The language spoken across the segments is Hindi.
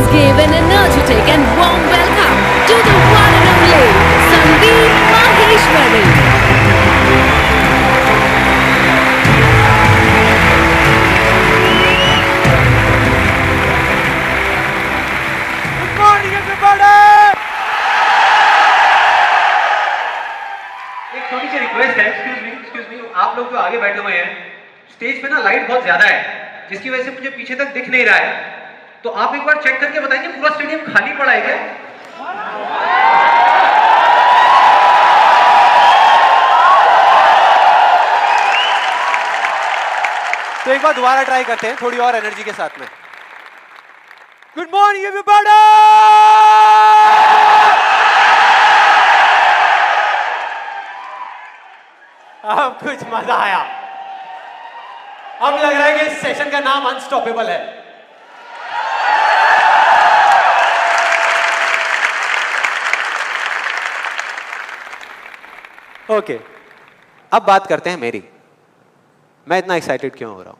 Please give an energetic and warm welcome to the one and only Sandeep Maheshwari. Good morning, everybody! एक छोटी सी रिक्वेस्ट है, एक्सक्यूज मी, आप लोग जो आगे बैठे हुए हैं, स्टेज पे ना लाइट बहुत ज्यादा है, जिसकी वजह से मुझे पीछे तक दिख नहीं रहा है, तो आप एक बार चेक करके बताएंगे पूरा स्टेडियम खाली पड़ा है क्या? तो एक बार दोबारा ट्राई करते हैं थोड़ी और एनर्जी के साथ में. Good morning everybody! अब कुछ मजा आया. अब लग रहा है कि इस सेशन का नाम अनस्टॉपेबल है. ओके, अब बात करते हैं मेरी. मैं इतना एक्साइटेड क्यों हो रहा हूं?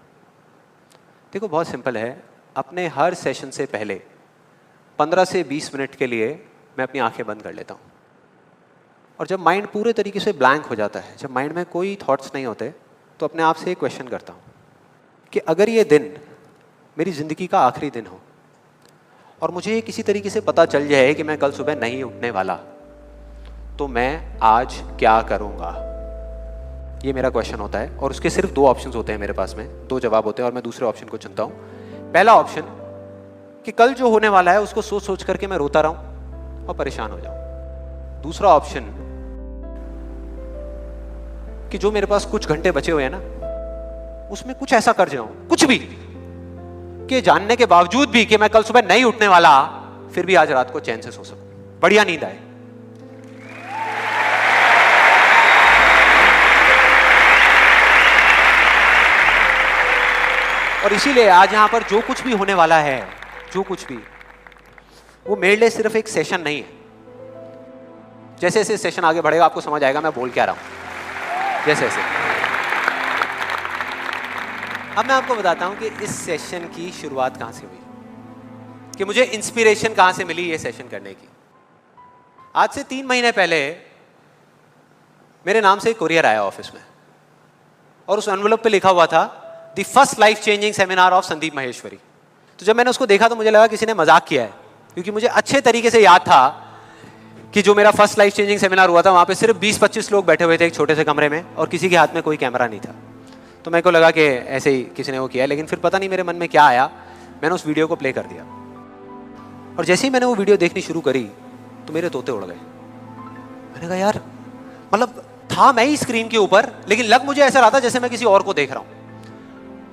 देखो, बहुत सिंपल है. अपने हर सेशन से पहले 15 से 20 मिनट के लिए मैं अपनी आंखें बंद कर लेता हूं. और जब माइंड पूरे तरीके से ब्लैंक हो जाता है, जब माइंड में कोई थॉट्स नहीं होते, तो अपने आप से एक क्वेश्चन करता हूं कि अगर ये दिन मेरी ज़िंदगी का आखिरी दिन हो और मुझे किसी तरीके से पता चल जाए कि मैं कल सुबह नहीं उठने वाला, तो मैं आज क्या करूँगा? ये मेरा क्वेश्चन होता है. और उसके सिर्फ 2 ऑप्शंस होते हैं मेरे पास में, 2 जवाब होते हैं, और मैं दूसरे ऑप्शन को चुनता हूँ. पहला ऑप्शन कि कल जो होने वाला है उसको सोच सोच करके मैं रोता रहूँ और परेशान हो जाऊँ. दूसरा ऑप्शन कि जो मेरे पास कुछ घंटे बचे हुए हैं ना, उसमें कुछ ऐसा कर जाऊं, कुछ भी, कि जानने के बावजूद भी कि मैं कल सुबह नहीं उठने वाला, फिर भी आज रात को चैन से सो सकूं, बढ़िया नींद आए. और इसीलिए आज यहां पर जो कुछ भी होने वाला है, जो कुछ भी, वो मेरे लिए सिर्फ एक सेशन नहीं है. जैसे जैसे सेशन आगे बढ़ेगा आपको समझ आएगा मैं बोल क्या रहा हूं. जैसे जैसे अब मैं आपको बताता हूं कि इस सेशन की शुरुआत कहां से हुई, कि मुझे इंस्पिरेशन कहां से मिली ये सेशन करने की. आज से 3 महीने पहले मेरे नाम से एक कुरियर आया ऑफिस में, और उस एनवेलप पे लिखा हुआ था the first life changing seminar of Sandeep Maheshwari. तो जब मैंने उसको देखा तो मुझे लगा किसी ने मजाक किया है, क्योंकि मुझे अच्छे तरीके से याद था कि जो मेरा फर्स्ट लाइफ चेंजिंग सेमिनार हुआ था वहाँ पे सिर्फ 20-25 लोग बैठे हुए थे एक छोटे से कमरे में, और किसी के हाथ में कोई कैमरा नहीं था. तो मेरे को लगा कि ऐसे ही किसी ने वो किया. लेकिन फिर पता नहीं मेरे मन में क्या आया, मैंने उस वीडियो को प्ले कर दिया, और जैसे ही मैंने वो वीडियो देखनी शुरू करी तो मेरे तोते उड़ गए. मैंने कहा यार, मतलब था मैं ही स्क्रीन के ऊपर, लेकिन लग मुझे ऐसा रहा था जैसे मैं किसी और को देख रहा हूँ.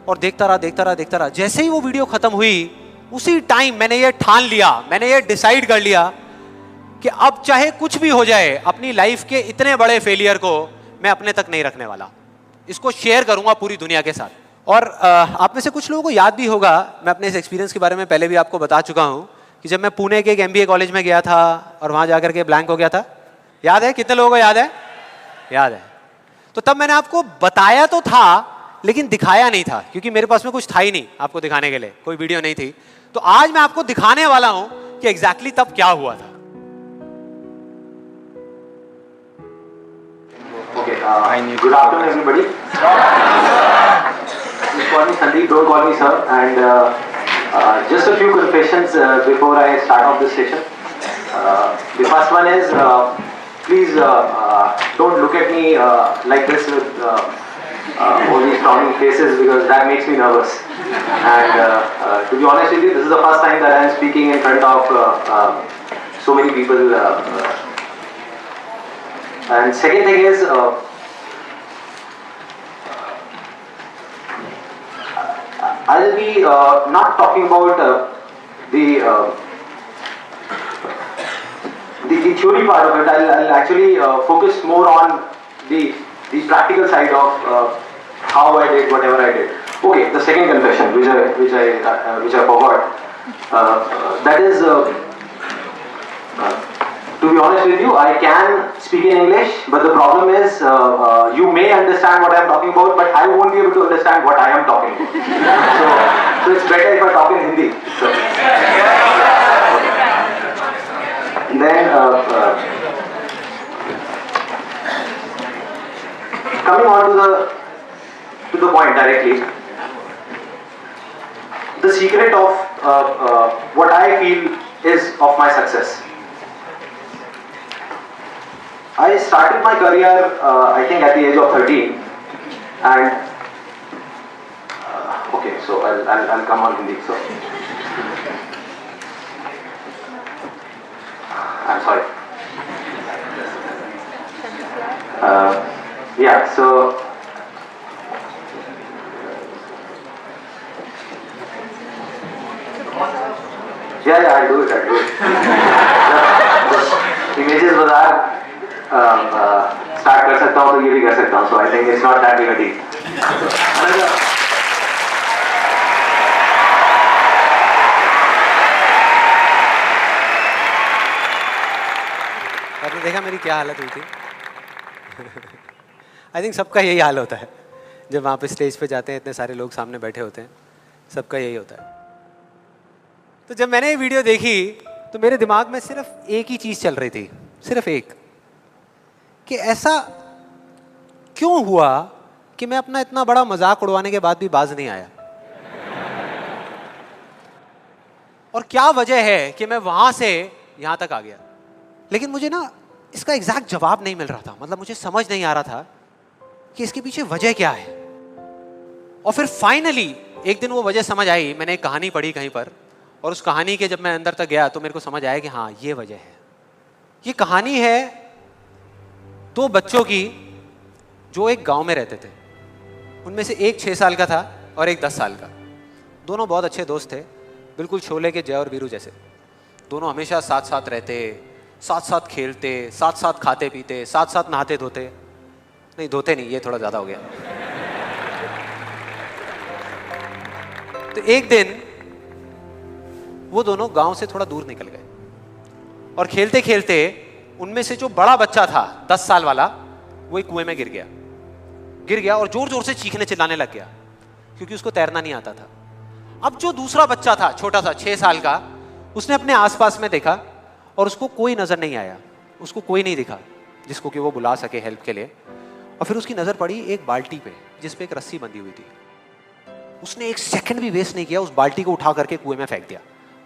और देखता रहा. जैसे ही वो वीडियो खत्म हुई, उसी टाइम मैंने ये ठान लिया, मैंने ये डिसाइड कर लिया कि अब चाहे कुछ भी हो जाए, अपनी लाइफ के इतने बड़े फेलियर को मैं अपने तक नहीं रखने वाला, इसको शेयर करूंगा पूरी दुनिया के साथ. और आप में से कुछ लोगों को याद भी होगा, मैं अपने इस एक्सपीरियंस के बारे में पहले भी आपको बता चुका हूं कि जब मैं पुणे के एक MBA कॉलेज में गया था और वहां जाकर के ब्लैंक हो गया था. याद है? कितने लोगों को याद है? याद है. तो तब मैंने आपको बताया तो था, लेकिन दिखाया नहीं था, क्योंकि मेरे पास में कुछ था ही नहीं आपको दिखाने के लिए, कोई वीडियो नहीं थी. तो आज मैं आपको दिखाने वाला हूं कि एग्जैक्टली तब क्या हुआ था. Okay, good afternoon everybody. Just call me Sandeep, don't call me sir. And just a few confessions before I start off this session. The first one is, please don't look at me like this with all these frowning faces, because that makes me nervous. And to be honest with you, this is the first time that I am speaking in front of so many people. And second thing is, I'll be not talking about the theory part of it. I'll actually focus more on the practical side of how I did whatever I did. Okay, the second confession, which I forgot. That is. To be honest with you, I can speak in English, but the problem is you may understand what I am talking about, but I won't be able to understand what I am talking about. So it's better if I talk in Hindi. So. then coming on to the point directly, the secret of what I feel is of my success. I started my career, I think, at the age of 13, and okay, so I'll come on Hindi. So I'm sorry. Yeah, so yeah, I'll do it. Images बाजार स्टार्ट कर सकता हूँ तो ये भी कर सकता हूँ. So I think it's not that big a deal. आपने देखा मेरी क्या हालत हुई थी? आई थिंक सबका यही हाल होता है जब वहाँ पे स्टेज पे जाते हैं, इतने सारे लोग सामने बैठे होते हैं, सबका यही होता है. तो जब मैंने ये वीडियो देखी तो मेरे दिमाग में सिर्फ एक ही चीज़ चल रही थी, सिर्फ एक, कि ऐसा क्यों हुआ कि मैं अपना इतना बड़ा मजाक उड़वाने के बाद भी बाज नहीं आया, और क्या वजह है कि मैं वहाँ से यहाँ तक आ गया. लेकिन मुझे ना इसका एग्जैक्ट जवाब नहीं मिल रहा था. मतलब मुझे समझ नहीं आ रहा था कि इसके पीछे वजह क्या है. और फिर फाइनली एक दिन वो वजह समझ आई. मैंने एक कहानी पढ़ी कहीं पर, और उस कहानी के जब मैं अंदर तक गया तो मेरे को समझ आया कि हाँ, ये वजह है. ये कहानी है दो बच्चों की जो एक गांव में रहते थे. उनमें से एक 6 साल का था और एक 10 साल का. दोनों बहुत अच्छे दोस्त थे, बिल्कुल शोले के जय और वीरू जैसे. दोनों हमेशा साथ साथ रहते, साथ साथ खेलते, साथ साथ खाते पीते, साथ साथ नहाते धोते. नहीं, धोते नहीं, ये थोड़ा ज़्यादा हो गया. तो एक दिन वो दोनों गांव से थोड़ा दूर निकल गए, और खेलते खेलते उनमें से जो बड़ा बच्चा था 10 साल वाला, वो एक कुएं में गिर गया और जोर जोर से चीखने चिल्लाने लग गया, क्योंकि उसको तैरना नहीं आता था. अब जो दूसरा बच्चा था, छोटा सा 6 साल का, उसने अपने आसपास में देखा और उसको कोई नजर नहीं आया, उसको कोई नहीं दिखा जिसको कि वो बुला सके हेल्प के लिए. और फिर उसकी नजर पड़ी एक बाल्टी पे जिस पे एक रस्सी बंधी हुई थी. उसने एक सेकंड भी वेस्ट नहीं किया, उस बाल्टी को उठा करके कुएं में फेंक दिया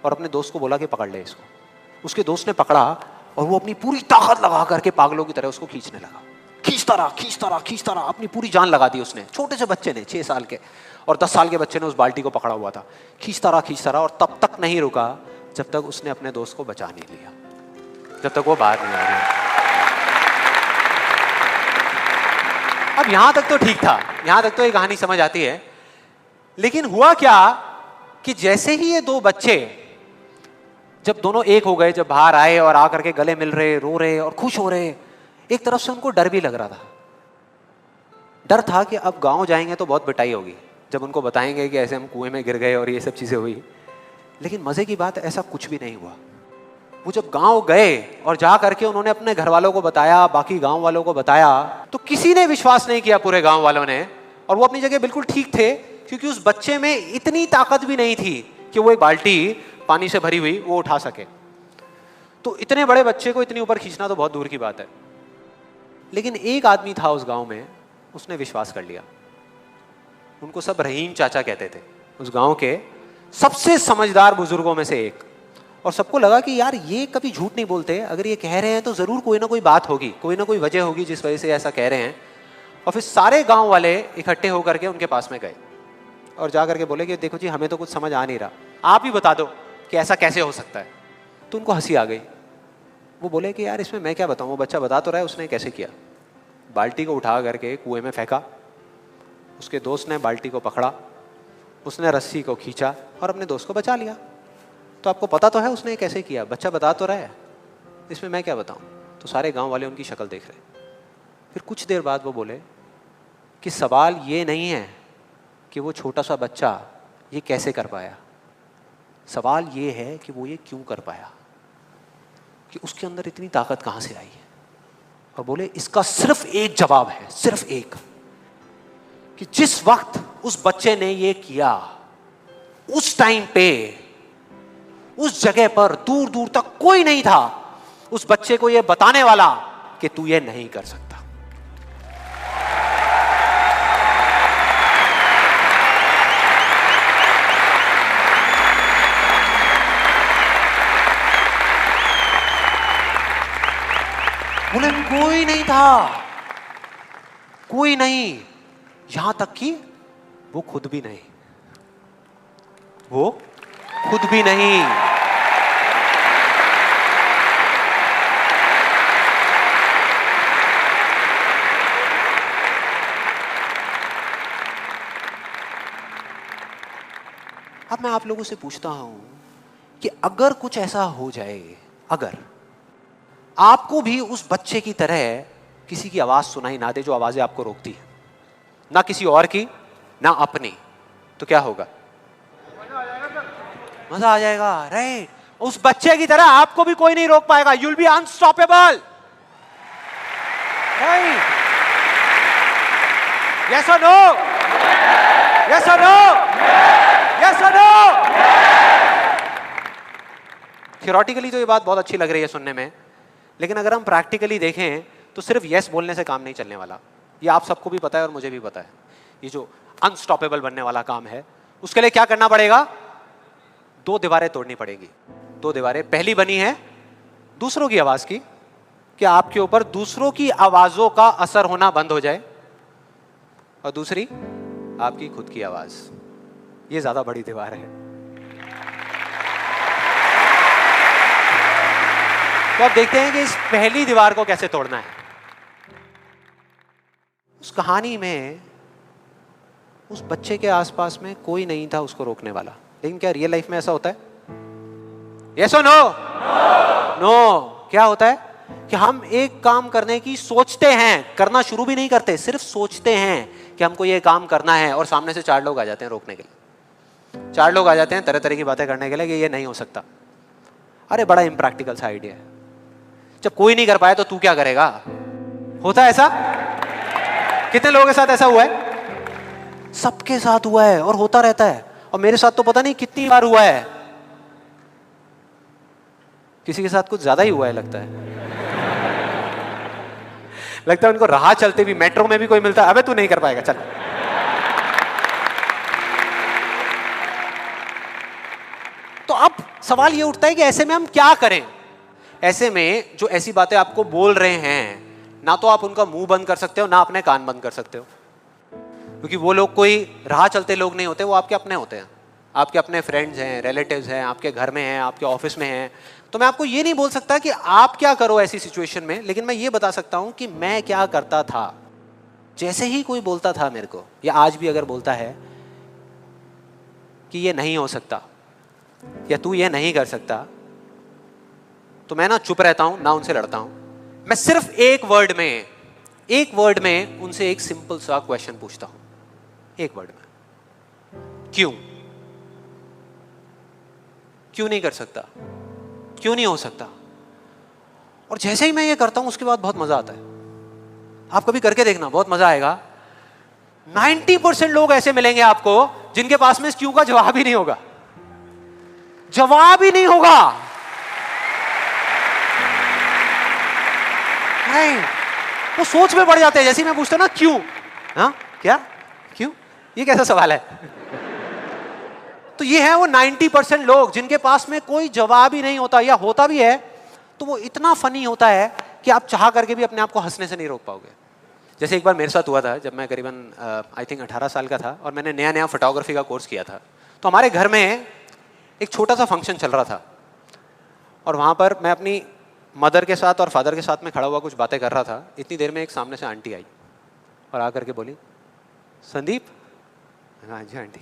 और अपने दोस्त को बोला कि पकड़ ले इसको. उसके दोस्त ने पकड़ा और वो अपनी पूरी ताकत लगा करके पागलों की तरह उसको खींचने लगा. खींचता रहा, अपनी पूरी जान लगा दी उसने. छोटे से बच्चे ने, 6 साल के और 10 साल के बच्चे ने उस बाल्टी को पकड़ा हुआ था. खींचता रहा और तब तक नहीं रुका जब तक उसने अपने दोस्त को बचा नहीं लिया, जब तक वो बाहर नहीं आ गया. अब यहां तक तो ठीक था, यहां तक तो ये कहानी समझ आती है. लेकिन हुआ क्या कि जैसे ही ये दो बच्चे, जब दोनों एक हो गए, जब बाहर आए और आकर के गले मिल रहे, रो रहे और खुश हो रहे, एक तरफ से उनको डर भी लग रहा था. डर था कि अब गांव जाएंगे तो बहुत पिटाई होगी जब उनको बताएंगे कि ऐसे हम कुएं में गिर गए और ये सब चीजें हुई. लेकिन मजे की बात, ऐसा कुछ भी नहीं हुआ. वो जब गांव गए और जा करके उन्होंने अपने घर वालों को बताया, बाकी गांव वालों को बताया, तो किसी ने विश्वास नहीं किया, पूरे गांव वालों ने. और वो अपनी जगह बिल्कुल ठीक थे, क्योंकि उस बच्चे में इतनी ताकत भी नहीं थी कि वो एक बाल्टी पानी से भरी हुई वो उठा सके. तो इतने बड़े बच्चे को इतनी ऊपर खींचना तो बहुत दूर की बात है. लेकिन एक आदमी था उस गांव में, उसने विश्वास कर लिया. उनको सब रहीम चाचा कहते थे, उस गांव के सबसे समझदार बुजुर्गों में से एक. और सबको लगा कि यार ये कभी झूठ नहीं बोलते, अगर ये कह रहे हैं तो जरूर कोई ना कोई बात होगी, कोई ना कोई वजह होगी जिस वजह से ऐसा कह रहे हैं. और फिर सारे गांव वाले इकट्ठे होकर के उनके पास में गए और जा करके बोले कि देखो जी, हमें तो कुछ समझ आ नहीं रहा, आप ही बता दो कि ऐसा कैसे हो सकता है. तो उनको हंसी आ गई. वो बोले कि यार इसमें मैं क्या बताऊं, वो बच्चा बता तो रहा है उसने कैसे किया. बाल्टी को उठा करके कुएं में फेंका, उसके दोस्त ने बाल्टी को पकड़ा, उसने रस्सी को खींचा और अपने दोस्त को बचा लिया. तो आपको पता तो है उसने कैसे किया, बच्चा बता तो रहा है, इसमें मैं क्या बताऊं. तो सारे गांव वाले उनकी शक्ल देख रहे. फिर कुछ देर बाद वो बोले कि सवाल ये नहीं है कि वो छोटा सा बच्चा ये कैसे कर पाया, सवाल ये है कि वो ये क्यों कर पाया, कि उसके अंदर इतनी ताकत कहां से आई है. और बोले इसका सिर्फ एक जवाब है, सिर्फ एक, कि जिस वक्त उस बच्चे ने ये किया, उस टाइम पे उस जगह पर दूर दूर तक कोई नहीं था उस बच्चे को ये बताने वाला कि तू ये नहीं कर सकता। बोले कोई नहीं था, कोई नहीं, यहां तक कि वो खुद भी नहीं, वो खुद भी नहीं। अब मैं आप लोगों से पूछता हूं कि अगर कुछ ऐसा हो जाए, अगर आपको भी उस बच्चे की तरह किसी की आवाज सुनाई ना दे जो आवाजें आपको रोकती है, ना किसी और की ना अपनी, तो क्या होगा? मजा आ जाएगा, राइट? उस बच्चे की तरह आपको भी कोई नहीं रोक पाएगा। You'll be unstoppable, right? Yes और नो? यस और नो? यस और नो? थियोरेटिकली तो ये बात बहुत अच्छी लग रही है सुनने में, लेकिन अगर हम प्रैक्टिकली देखें तो सिर्फ यस बोलने से काम नहीं चलने वाला। ये आप सबको भी पता है और मुझे भी पता है। ये जो अनस्टॉपेबल बनने वाला काम है, उसके लिए क्या करना पड़ेगा? 2 दीवारें तोड़नी पड़ेगी। 2 दीवारें, पहली बनी है दूसरों की आवाज की, कि आपके ऊपर दूसरों की आवाजों का असर होना बंद हो जाए, और दूसरी आपकी खुद की आवाज। ये ज्यादा बड़ी दीवार है। तो अब देखते हैं कि इस पहली दीवार को कैसे तोड़ना है। उस कहानी में उस बच्चे के आसपास में कोई नहीं था उसको रोकने वाला, लेकिन क्या रियल लाइफ में ऐसा होता है? यस और नो? नो। क्या होता है कि हम एक काम करने की सोचते हैं, करना शुरू भी नहीं करते, सिर्फ सोचते हैं कि हमको ये काम करना है, और सामने से 4 लोग आ जाते हैं रोकने के लिए। 4 लोग आ जाते हैं तरह तरह की बातें करने के लिए कि ये नहीं हो सकता। अरे बड़ा इम्प्रैक्टिकल सा आइडिया है। जब कोई नहीं कर पाया तो तू क्या करेगा? होता है ऐसा? कितने लोगों के साथ ऐसा हुआ है? सबके साथ हुआ है और होता रहता है। और मेरे साथ तो पता नहीं कितनी बार हुआ है। किसी के साथ कुछ ज्यादा ही हुआ है लगता है। लगता है उनको राह चलते भी, मेट्रो में भी कोई मिलता है, अबे तू नहीं कर पाएगा, चल। तो अब सवाल ये उठता है कि ऐसे में हम क्या करें? ऐसे में जो ऐसी बातें आपको बोल रहे हैं, ना तो आप उनका मुंह बंद कर सकते हो, ना अपने कान बंद कर सकते हो, क्योंकि वो लोग कोई राह चलते लोग नहीं होते, वो आपके अपने होते हैं। आपके अपने फ्रेंड्स हैं, रिलेटिव्स हैं, आपके घर में हैं, आपके ऑफिस में हैं। तो मैं आपको ये नहीं बोल सकता कि आप क्या करो ऐसी सिचुएशन में, लेकिन मैं ये बता सकता हूं कि मैं क्या करता था। जैसे ही कोई बोलता था मेरे को, या आज भी अगर बोलता है कि ये नहीं हो सकता या तू ये नहीं कर सकता, तो मैं ना चुप रहता हूं, ना उनसे लड़ता हूं। मैं सिर्फ एक वर्ड में उनसे एक सिंपल सा क्वेश्चन पूछता हूं, एक वर्ड में, क्यों? क्यों नहीं कर सकता? क्यों नहीं हो सकता? और जैसे ही मैं ये करता हूं उसके बाद बहुत मजा आता है। आप कभी करके देखना, बहुत मजा आएगा। 90% लोग ऐसे मिलेंगे आपको जिनके पास में इस क्यों का जवाब ही नहीं होगा। जवाब ही नहीं होगा। नहीं, वो सोच में पड़ जाते हैं। जैसे मैं पूछता ना क्यों, हाँ क्या, क्यों, ये कैसा सवाल है? तो ये है वो 90% लोग जिनके पास में कोई जवाब ही नहीं होता, या होता भी है तो वो इतना फनी होता है कि आप चाह करके भी अपने आप को हंसने से नहीं रोक पाओगे। जैसे एक बार मेरे साथ हुआ था, जब मैं करीबन आई थिंक 18 साल का था और मैंने नया नया फोटोग्राफी का कोर्स किया था। तो हमारे घर में एक छोटा सा फंक्शन चल रहा था, और वहाँ पर मैं अपनी मदर के साथ और फादर के साथ में खड़ा हुआ कुछ बातें कर रहा था। इतनी देर में एक सामने से आंटी आई और आकर के बोली, संदीप। हाँ जी आंटी।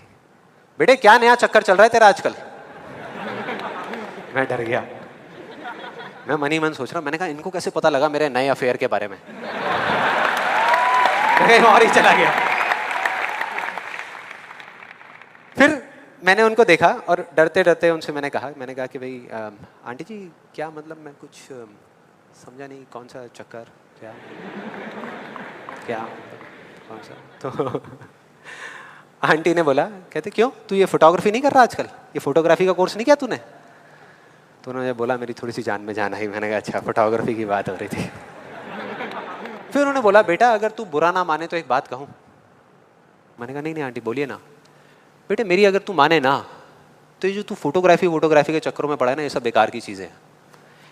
बेटे क्या नया चक्कर चल रहा है तेरा आजकल? मैं डर गया। मैं मन ही मन सोच रहा, मैंने कहा इनको कैसे पता लगा मेरे नए अफेयर के बारे में? और ही चला गया। फिर मैंने उनको देखा और डरते डरते उनसे मैंने कहा कि भाई आंटी जी क्या मतलब, मैं कुछ समझा नहीं, कौन सा चक्कर, क्या कौन सा? तो आंटी ने बोला, कहते क्यों तू ये फोटोग्राफी नहीं कर रहा आजकल? ये फोटोग्राफी का कोर्स नहीं किया तूने? तो उन्होंने बोला मेरी थोड़ी सी जान में जान आई। मैंने कहा अच्छा, फोटोग्राफी की बात हो रही थी। फिर उन्होंने बोला बेटा अगर तू बुरा ना माने तो एक बात कहूँ। मैंने कहा नहीं नहीं आंटी बोलिए ना। बेटे मेरी अगर तू माने ना तो ये जो तू फोटोग्राफी के चक्करों में पड़ा है ना, ये सब बेकार की चीज़ें हैं।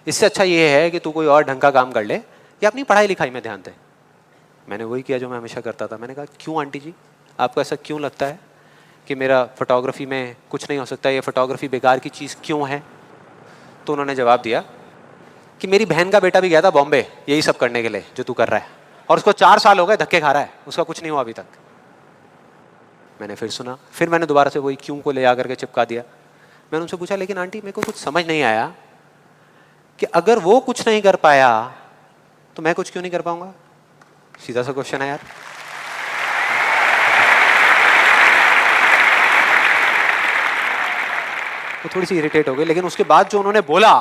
इससे अच्छा ये है कि तू कोई और ढंग का काम कर ले या अपनी पढ़ाई लिखाई में ध्यान दे। मैंने वही किया जो मैं हमेशा करता था। मैंने कहा क्यों आंटी जी, आपको ऐसा क्यों लगता है कि मेरा फोटोग्राफी में कुछ नहीं हो सकता, ये फोटोग्राफी बेकार की चीज़ क्यों है? तो उन्होंने जवाब दिया कि मेरी बहन का बेटा भी गया था बॉम्बे यही सब करने के लिए जो तू कर रहा है, और उसको 4 साल हो गए धक्के खा रहा है, उसका कुछ नहीं हुआ अभी तक। मैंने फिर सुना, फिर मैंने दोबारा से वही क्यों को ले आकर के चिपका दिया। मैंने उनसे पूछा लेकिन आंटी मेरे को कुछ समझ नहीं आया कि अगर वो कुछ नहीं कर पाया तो मैं कुछ क्यों नहीं कर पाऊंगा? सीधा सा क्वेश्चन है यार। वो थोड़ी सी इरिटेट हो गई, लेकिन उसके बाद जो उन्होंने बोला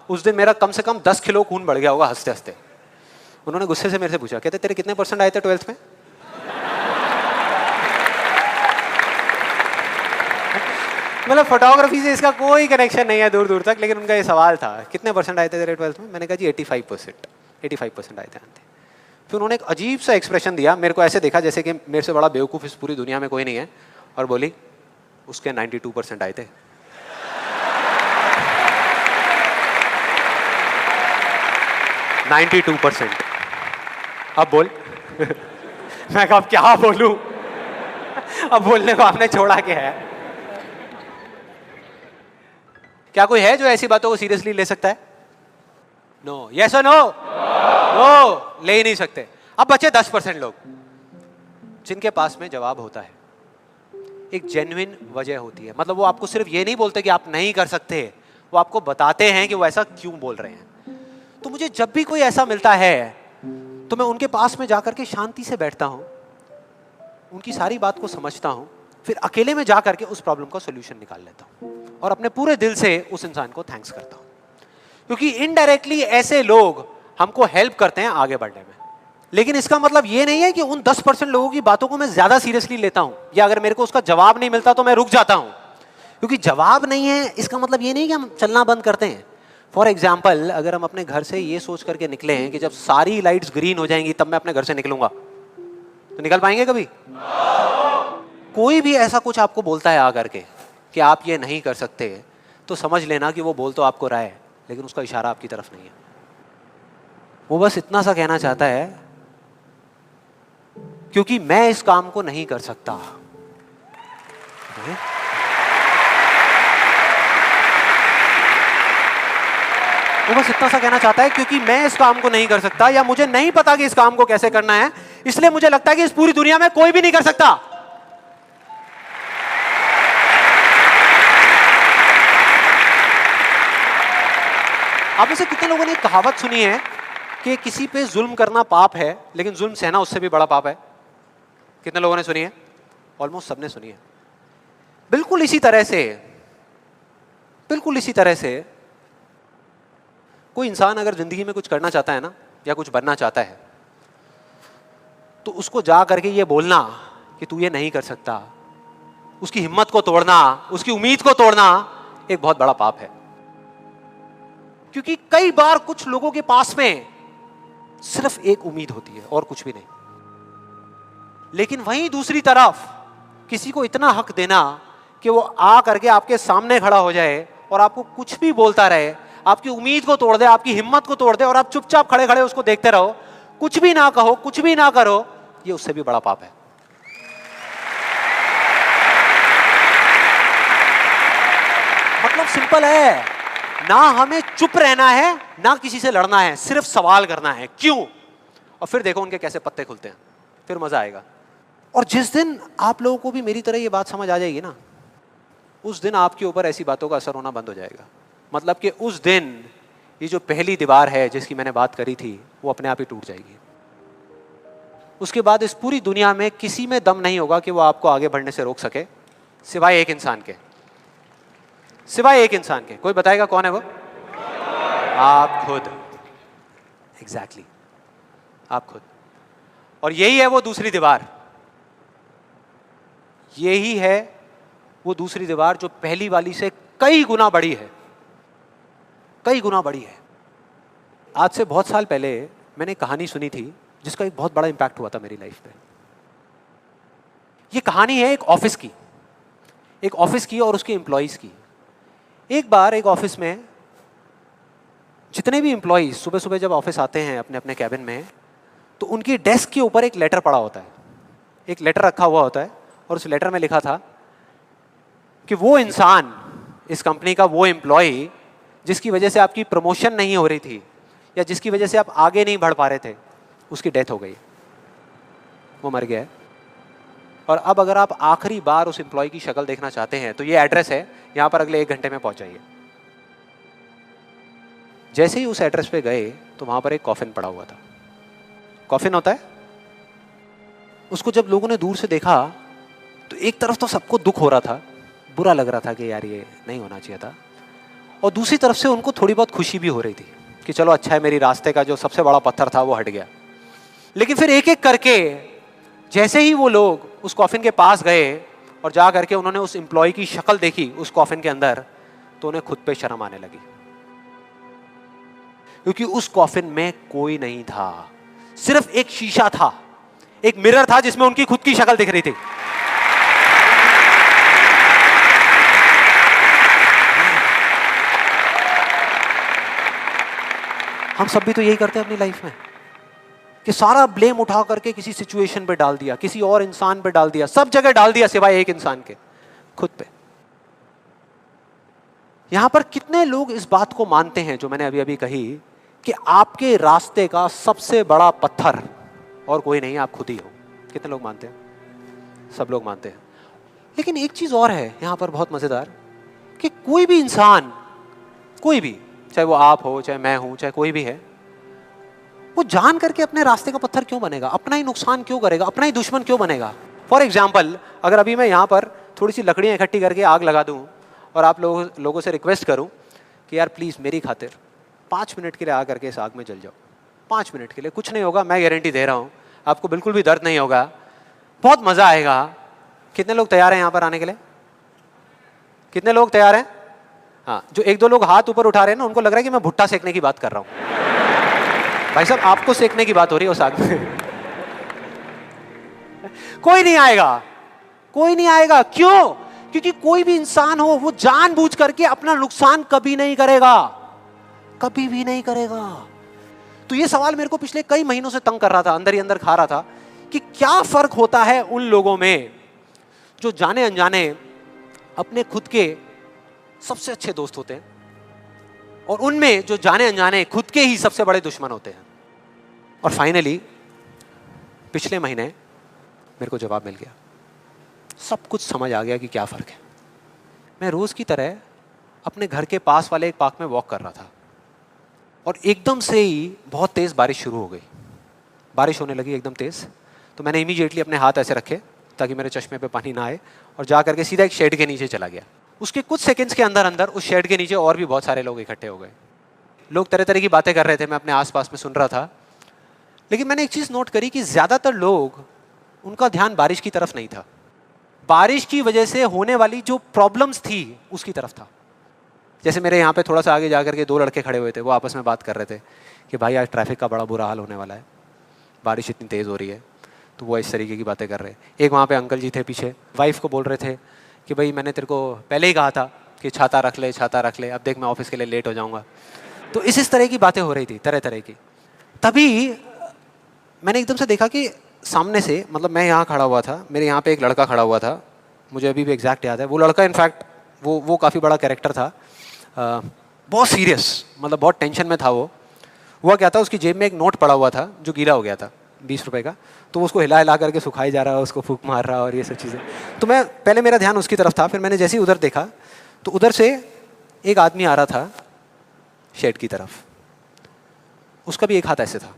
उस दिन मेरा कम से कम 10 किलो खून बढ़ गया होगा हंसते हंसते। उन्होंने गुस्से से मेरे से पूछा, कहते तेरे कितने % आए थे 12th में? मतलब फोटोग्राफी से इसका कोई कनेक्शन नहीं है दूर दूर तक, लेकिन उनका ये सवाल था कितने % आए थे तेरे 12th में? मैंने कहा जी 85% आए थे आंटी। फिर उन्होंने एक अजीब सा एक्सप्रेशन दिया, मेरे को ऐसे देखा जैसे कि मेरे से बड़ा बेवकूफ़ इस पूरी दुनिया में कोई नहीं है, और बोली उसके 92% आए थे। अब बोल। मैं कहा अब क्या बोलूं? अब बोलने को आपने छोड़ा क्या है? क्या कोई है जो ऐसी बातों को सीरियसली ले सकता है? नो। यस और नो? नो, ले ही नहीं सकते। अब बचे 10% लोग जिनके पास में जवाब होता है, एक जेन्युइन वजह होती है। मतलब वो आपको सिर्फ ये नहीं बोलते कि आप नहीं कर सकते, वो आपको बताते हैं कि वो ऐसा क्यों बोल रहे हैं। तो मुझे जब भी कोई ऐसा मिलता है तो मैं उनके पास में जाकर के शांति से बैठता हूं, उनकी सारी बात को समझता हूं, फिर अकेले में जाकर के उस प्रॉब्लम का सॉल्यूशन निकाल लेता हूं और अपने पूरे दिल से उस इंसान को थैंक्स करता हूं, क्योंकि इनडायरेक्टली ऐसे लोग हमको हेल्प करते हैं आगे बढ़ने में। लेकिन इसका मतलब ये नहीं है कि उन 10% लोगों की बातों को मैं ज्यादा सीरियसली लेता हूं, या अगर मेरे को उसका जवाब नहीं मिलता तो मैं रुक जाता हूं। क्योंकि जवाब नहीं है इसका मतलब ये नहीं कि हम चलना बंद करते हैं। फॉर एग्जाम्पल, अगर हम अपने घर से ये सोच करके निकले हैं कि जब सारी लाइट्स ग्रीन हो जाएंगी तब मैं अपने घर से निकलूंगा, तो निकल पाएंगे कभी? कोई भी ऐसा कुछ आपको बोलता है आकर के कि आप ये नहीं कर सकते, तो समझ लेना कि वो बोल तो आपको रहा है, लेकिन उसका इशारा आपकी तरफ नहीं है। वो बस इतना सा कहना चाहता है क्योंकि मैं इस काम को नहीं कर सकता। वो बस इतना सा कहना चाहता है क्योंकि मैं इस काम को नहीं कर सकता, या मुझे नहीं पता कि इस काम को कैसे करना है, इसलिए मुझे लगता है कि इस पूरी दुनिया में कोई भी नहीं कर सकता। आप में से कितने लोगों ने कहावत सुनी है कि किसी पे जुल्म करना पाप है लेकिन जुल्म सहना उससे भी बड़ा पाप है? कितने लोगों ने सुनी है? ऑलमोस्ट सबने सुनी है। बिल्कुल इसी तरह से कोई इंसान अगर जिंदगी में कुछ करना चाहता है ना, या कुछ बनना चाहता है, तो उसको जा करके ये बोलना कि तू ये नहीं कर सकता, उसकी हिम्मत को तोड़ना, उसकी उम्मीद को तोड़ना एक बहुत बड़ा पाप है। क्योंकि कई बार कुछ लोगों के पास में सिर्फ एक उम्मीद होती है और कुछ भी नहीं, लेकिन वहीं दूसरी तरफ किसी को इतना हक देना कि वो आ करके आपके सामने खड़ा हो जाए और आपको कुछ भी बोलता रहे, आपकी उम्मीद को तोड़ दे, आपकी हिम्मत को तोड़ दे, और आप चुपचाप खड़े खड़े उसको देखते रहो, कुछ भी ना कहो, कुछ भी ना करो, ये उससे भी बड़ा पाप है। मतलब सिंपल है, ना हमें चुप रहना है ना किसी से लड़ना है, सिर्फ सवाल करना है क्यों, और फिर देखो उनके कैसे पत्ते खुलते हैं, फिर मजा आएगा। और जिस दिन आप लोगों को भी मेरी तरह ये बात समझ आ जाएगी ना, उस दिन आपके ऊपर ऐसी बातों का असर होना बंद हो जाएगा। मतलब कि उस दिन ये जो पहली दीवार है जिसकी मैंने बात करी थी, वो अपने आप ही टूट जाएगी। उसके बाद इस पूरी दुनिया में किसी में दम नहीं होगा कि वो आपको आगे बढ़ने से रोक सके, सिवाय एक इंसान के। सिवाय एक इंसान के। कोई बताएगा कौन है वो? आप खुद। एग्जैक्टली, आप खुद। और यही है वो दूसरी दीवार, यही है वो दूसरी दीवार जो पहली वाली से कई गुना बड़ी है। कई गुना बड़ी है। आज से बहुत साल पहले मैंने एक कहानी सुनी थी जिसका एक बहुत बड़ा इंपैक्ट हुआ था मेरी लाइफ पे। ये कहानी है एक ऑफिस की और उसके एम्प्लॉइज की। एक बार एक ऑफिस में जितने भी एम्प्लॉइज सुबह सुबह जब ऑफिस आते हैं अपने अपने कैबिन में, तो उनकी डेस्क के ऊपर एक लेटर पड़ा होता है, एक लेटर रखा हुआ होता है, और उस लेटर में लिखा था कि वो इंसान, इस कंपनी का वो एम्प्लॉय जिसकी वजह से आपकी प्रमोशन नहीं हो रही थी या जिसकी वजह से आप आगे नहीं बढ़ पा रहे थे, उसकी डेथ हो गई, वो मर गया है। और अब अगर आप आखिरी बार उस एम्प्लॉय की शक्ल देखना चाहते हैं तो ये एड्रेस है, यहां पर अगले 1 घंटे में पहुंच जाइए। जैसे ही उस एड्रेस पे गए तो वहां पर एक कॉफिन पड़ा हुआ था। कॉफिन होता है, उसको जब लोगों ने दूर से देखा तो एक तरफ तो सबको दुख हो रहा था, बुरा लग रहा था कि यार ये नहीं होना चाहिए था, और दूसरी तरफ से उनको थोड़ी बहुत खुशी भी हो रही थी कि चलो अच्छा है, मेरी रास्ते का जो सबसे बड़ा पत्थर था वो हट गया। लेकिन फिर एक एक करके जैसे ही वो लोग उस कॉफिन के पास गए और जा करके उन्होंने उस एम्प्लॉय की शक्ल देखी उस कॉफिन के अंदर, तो उन्हें खुद पे शर्म आने लगी, क्योंकि उस कॉफिन में कोई नहीं था, सिर्फ एक शीशा था, एक मिरर था जिसमें उनकी खुद की शक्ल दिख रही थी। हम सब भी तो यही करते हैं अपनी लाइफ में कि सारा ब्लेम उठा करके किसी सिचुएशन पे डाल दिया, किसी और इंसान पे डाल दिया, सब जगह डाल दिया सिवाय एक इंसान के, खुद पे। यहां पर कितने लोग इस बात को मानते हैं जो मैंने अभी अभी कही कि आपके रास्ते का सबसे बड़ा पत्थर और कोई नहीं, आप खुद ही हो? कितने लोग मानते हैं? सब लोग मानते हैं। लेकिन एक चीज और है यहां पर बहुत मजेदार, कि कोई भी इंसान, कोई भी, चाहे वो आप हो, चाहे मैं हूं, चाहे कोई भी है, वो जान करके अपने रास्ते का पत्थर क्यों बनेगा? अपना ही नुकसान क्यों करेगा? अपना ही दुश्मन क्यों बनेगा? फॉर एग्जाम्पल, अगर अभी मैं यहां पर थोड़ी सी लकड़ियां इकट्ठी करके आग लगा दूं और आप लोगों से रिक्वेस्ट करूं कि यार प्लीज मेरी खातिर 5 मिनट के लिए आ करके इस आग में जल जाओ, 5 मिनट के लिए, कुछ नहीं होगा, मैं गारंटी दे रहा हूं, आपको बिल्कुल भी दर्द नहीं होगा, बहुत मजा आएगा। कितने लोग तैयार हैं यहां पर आने के लिए? कितने लोग तैयार हैं? हाँ, जो 1-2 लोग हाथ ऊपर उठा रहे हैं ना, उनको लग रहा है कि मैं भुट्टा सेकने की बात कर रहा हूं। भाई साहब, आपको सेकने की बात हो रही है उस आग में। कोई नहीं आएगा, कोई नहीं आएगा। क्यों? क्योंकि कोई भी इंसान हो वो जानबूझ करके अपना नुकसान कभी नहीं करेगा, कभी भी नहीं करेगा। तो ये सवाल मेरे को पिछले कई महीनों से तंग कर रहा था, अंदर ही अंदर खा रहा था कि क्या फर्क होता है उन लोगों में जो जाने अनजाने अपने खुद के सबसे अच्छे दोस्त होते हैं और उनमें जो जाने अनजाने खुद के ही सबसे बड़े दुश्मन होते हैं। और फाइनली पिछले महीने मेरे को जवाब मिल गया, सब कुछ समझ आ गया कि क्या फर्क है। मैं रोज की तरह अपने घर के पास वाले एक पार्क में वॉक कर रहा था और एकदम से ही बहुत तेज बारिश शुरू हो गई, बारिश होने लगी एकदम तेज। तो मैंने इमीडिएटली अपने हाथ ऐसे रखे ताकि मेरे चश्मे पे पानी ना आए और जा करके सीधा एक शेड के नीचे चला गया। उसके कुछ सेकंड्स के अंदर अंदर उस शेड के नीचे और भी बहुत सारे लोग इकट्ठे हो गए। लोग तरह तरह की बातें कर रहे थे, मैं अपने आसपास में सुन रहा था। लेकिन मैंने एक चीज़ नोट करी कि ज़्यादातर लोग, उनका ध्यान बारिश की तरफ नहीं था, बारिश की वजह से होने वाली जो प्रॉब्लम्स थी उसकी तरफ था। जैसे मेरे यहाँ पे थोड़ा सा आगे जाकर के 2 लड़के खड़े हुए थे, वो आपस में बात कर रहे थे कि भाई आज ट्रैफिक का बड़ा बुरा हाल होने वाला है, बारिश इतनी तेज़ हो रही है। तो वो इस तरीके की बातें कर रहे। एक वहाँ पे अंकल जी थे पीछे, वाइफ को बोल रहे थे कि भाई मैंने तेरे को पहले ही कहा था कि छाता रख ले, छाता रख ले, अब देख मैं ऑफिस के लिए लेट हो जाऊँगा। तो इस तरह की बातें हो रही थी, तरह तरह की। तभी मैंने एकदम से देखा कि सामने से, मतलब मैं यहाँ खड़ा हुआ था, मेरे यहाँ पे एक लड़का खड़ा हुआ था, मुझे अभी भी एग्जैक्ट याद है। वो लड़का इनफैक्ट वो काफ़ी बड़ा कैरेक्टर था, बहुत सीरियस, मतलब बहुत टेंशन में था वो। हुआ क्या था, उसकी जेब में एक नोट पड़ा हुआ था जो गीला हो गया था, 20 रुपए का। तो उसको हिला हिला करके सुखाई जा रहा है, उसको फूंक मार रहा और ये सब चीज़ें। तो मैं पहले, मेरा ध्यान उसकी तरफ था, फिर मैंने जैसे ही उधर देखा तो उधर से एक आदमी आ रहा था शेड की तरफ। उसका भी एक हाथ ऐसे था,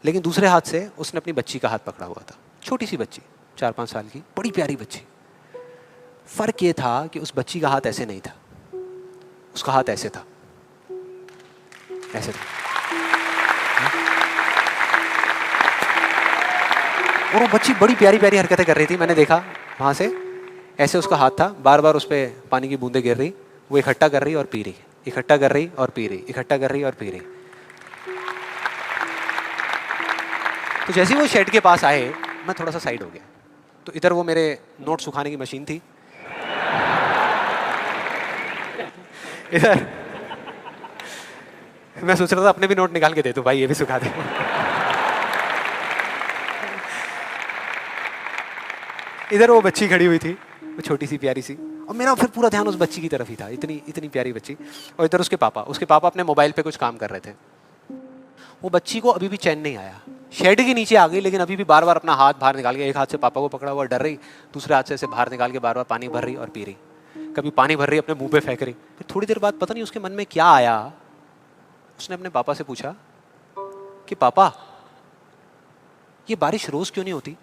लेकिन दूसरे हाथ से उसने अपनी बच्ची का हाथ पकड़ा हुआ था, छोटी सी बच्ची, 4-5 साल की, बड़ी प्यारी बच्ची। फर्क ये था कि उस बच्ची का हाथ ऐसे नहीं था, उसका हाथ ऐसे था, ऐसे था। और वो बच्ची बड़ी प्यारी प्यारी हरकतें कर रही थी। मैंने देखा वहाँ से, ऐसे उसका हाथ था, बार बार उस पर पानी की बूंदें गिर रही, वो इकट्ठा कर रही और पी रही, इकट्ठा कर रही और पी रही, इकट्ठा कर रही और पी रही। तो जैसे ही वो शेड के पास आए, मैं थोड़ा सा साइड हो गया। तो इधर वो मेरे नोट सुखाने की मशीन थी, इधर मैं सोच रहा था अपने भी नोट निकाल के दे दूं, भाई ये भी सुखा दे। इधर वो बच्ची खड़ी हुई थी, वो छोटी सी प्यारी सी, और मेरा फिर पूरा ध्यान उस बच्ची की तरफ ही था, इतनी इतनी प्यारी बच्ची। और इधर उसके पापा अपने मोबाइल पे कुछ काम कर रहे थे। वो बच्ची को अभी भी चैन नहीं आया, शेड के नीचे आ गई, लेकिन अभी भी बार बार अपना हाथ बाहर निकाल के, एक हाथ से पापा को पकड़ा हुआ डर रही, दूसरे हाथ से ऐसे बाहर निकाल के बार बार पानी भर रही और पी रही। कभी पानी भर रही, अपने मुंह पे फेंक रही। फिर थोड़ी देर बाद पता नहीं उसके मन में क्या आया, उसने अपने पापा से पूछा कि पापा ये बारिश रोज क्यों नहीं होती?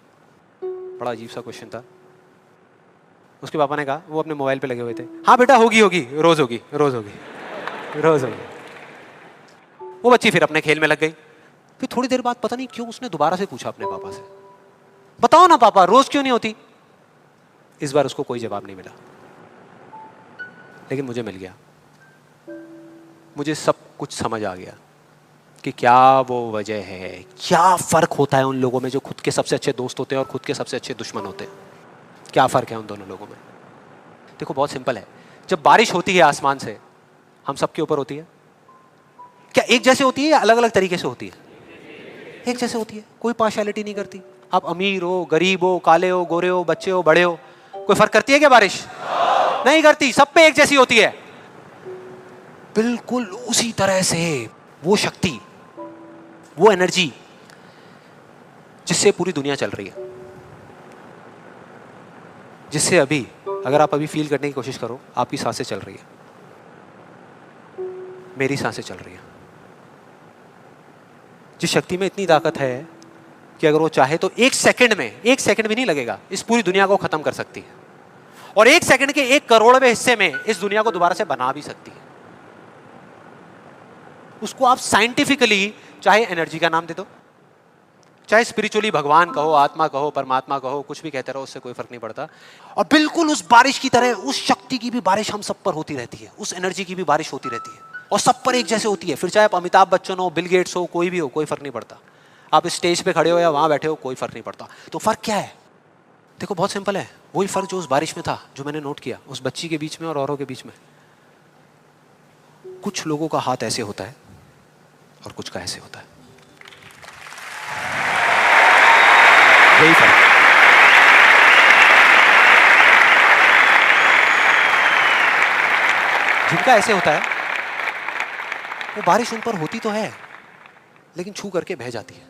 बड़ा अजीब सा क्वेश्चन था। उसके पापा ने कहा, वो अपने मोबाइल पे लगे हुए थे, हाँ बेटा होगी होगी, रोज होगी, रोज होगी, रोज होगी। वो बच्ची फिर अपने खेल में लग गई। फिर थोड़ी देर बाद पता नहीं क्यों उसने दोबारा से पूछा अपने पापा से, बताओ ना पापा रोज क्यों नहीं होती? इस बार उसको कोई जवाब नहीं मिला, लेकिन मुझे मिल गया। मुझे सब कुछ समझ आ गया कि क्या वो वजह है, क्या फर्क होता है उन लोगों में जो खुद के सबसे अच्छे दोस्त होते हैं और खुद के सबसे अच्छे दुश्मन होते हैं। क्या फर्क है उन दोनों लोगों में? देखो बहुत सिंपल है। जब बारिश होती है आसमान से, हम सबके ऊपर होती है, क्या एक जैसे होती है या अलग अलग तरीके से होती है? एक जैसे होती है, कोई पार्शियलिटी नहीं करती। आप अमीर हो, गरीब हो, काले हो, गोरे हो, बच्चे हो, बड़े हो, कोई फर्क करती है क्या बारिश? नहीं करती, सब पे एक जैसी होती है। बिल्कुल उसी तरह से वो शक्ति, वो एनर्जी जिससे पूरी दुनिया चल रही है, जिससे अभी अगर आप अभी फील करने की कोशिश करो, आपकी सांसें चल रही है, मेरी सांसें चल रही है। जिस शक्ति में इतनी ताकत है कि अगर वो चाहे तो एक सेकंड में, एक सेकंड भी नहीं लगेगा, इस पूरी दुनिया को खत्म कर सकती है, और एक सेकंड के 1 करोड़वें हिस्से में इस दुनिया को दोबारा से बना भी सकती है। उसको आप साइंटिफिकली चाहे एनर्जी का नाम दे दो, चाहे स्पिरिचुअली भगवान कहो, आत्मा कहो, परमात्मा कहो, कुछ भी कहते रहो, उससे कोई फर्क नहीं पड़ता। और बिल्कुल उस बारिश की तरह उस शक्ति की भी बारिश हम सब पर होती रहती है, उस एनर्जी की भी बारिश होती रहती है, और सब पर एक जैसे होती है। फिर चाहे आप अमिताभ बच्चन हो, बिल गेट्स हो, कोई भी हो, कोई फर्क नहीं पड़ता। आप इस स्टेज पे खड़े हो या वहां बैठे हो, कोई फर्क नहीं पड़ता। तो फर्क क्या है? देखो बहुत सिंपल है, वही फर्क जो उस बारिश में था, जो मैंने नोट किया उस बच्ची के बीच में और औरों के बीच में। कुछ लोगों का हाथ ऐसे होता है और कुछ का ऐसे होता है, यही फर्क। जिनका ऐसे होता है, वो बारिश उन पर होती तो है, लेकिन छू करके बह जाती है,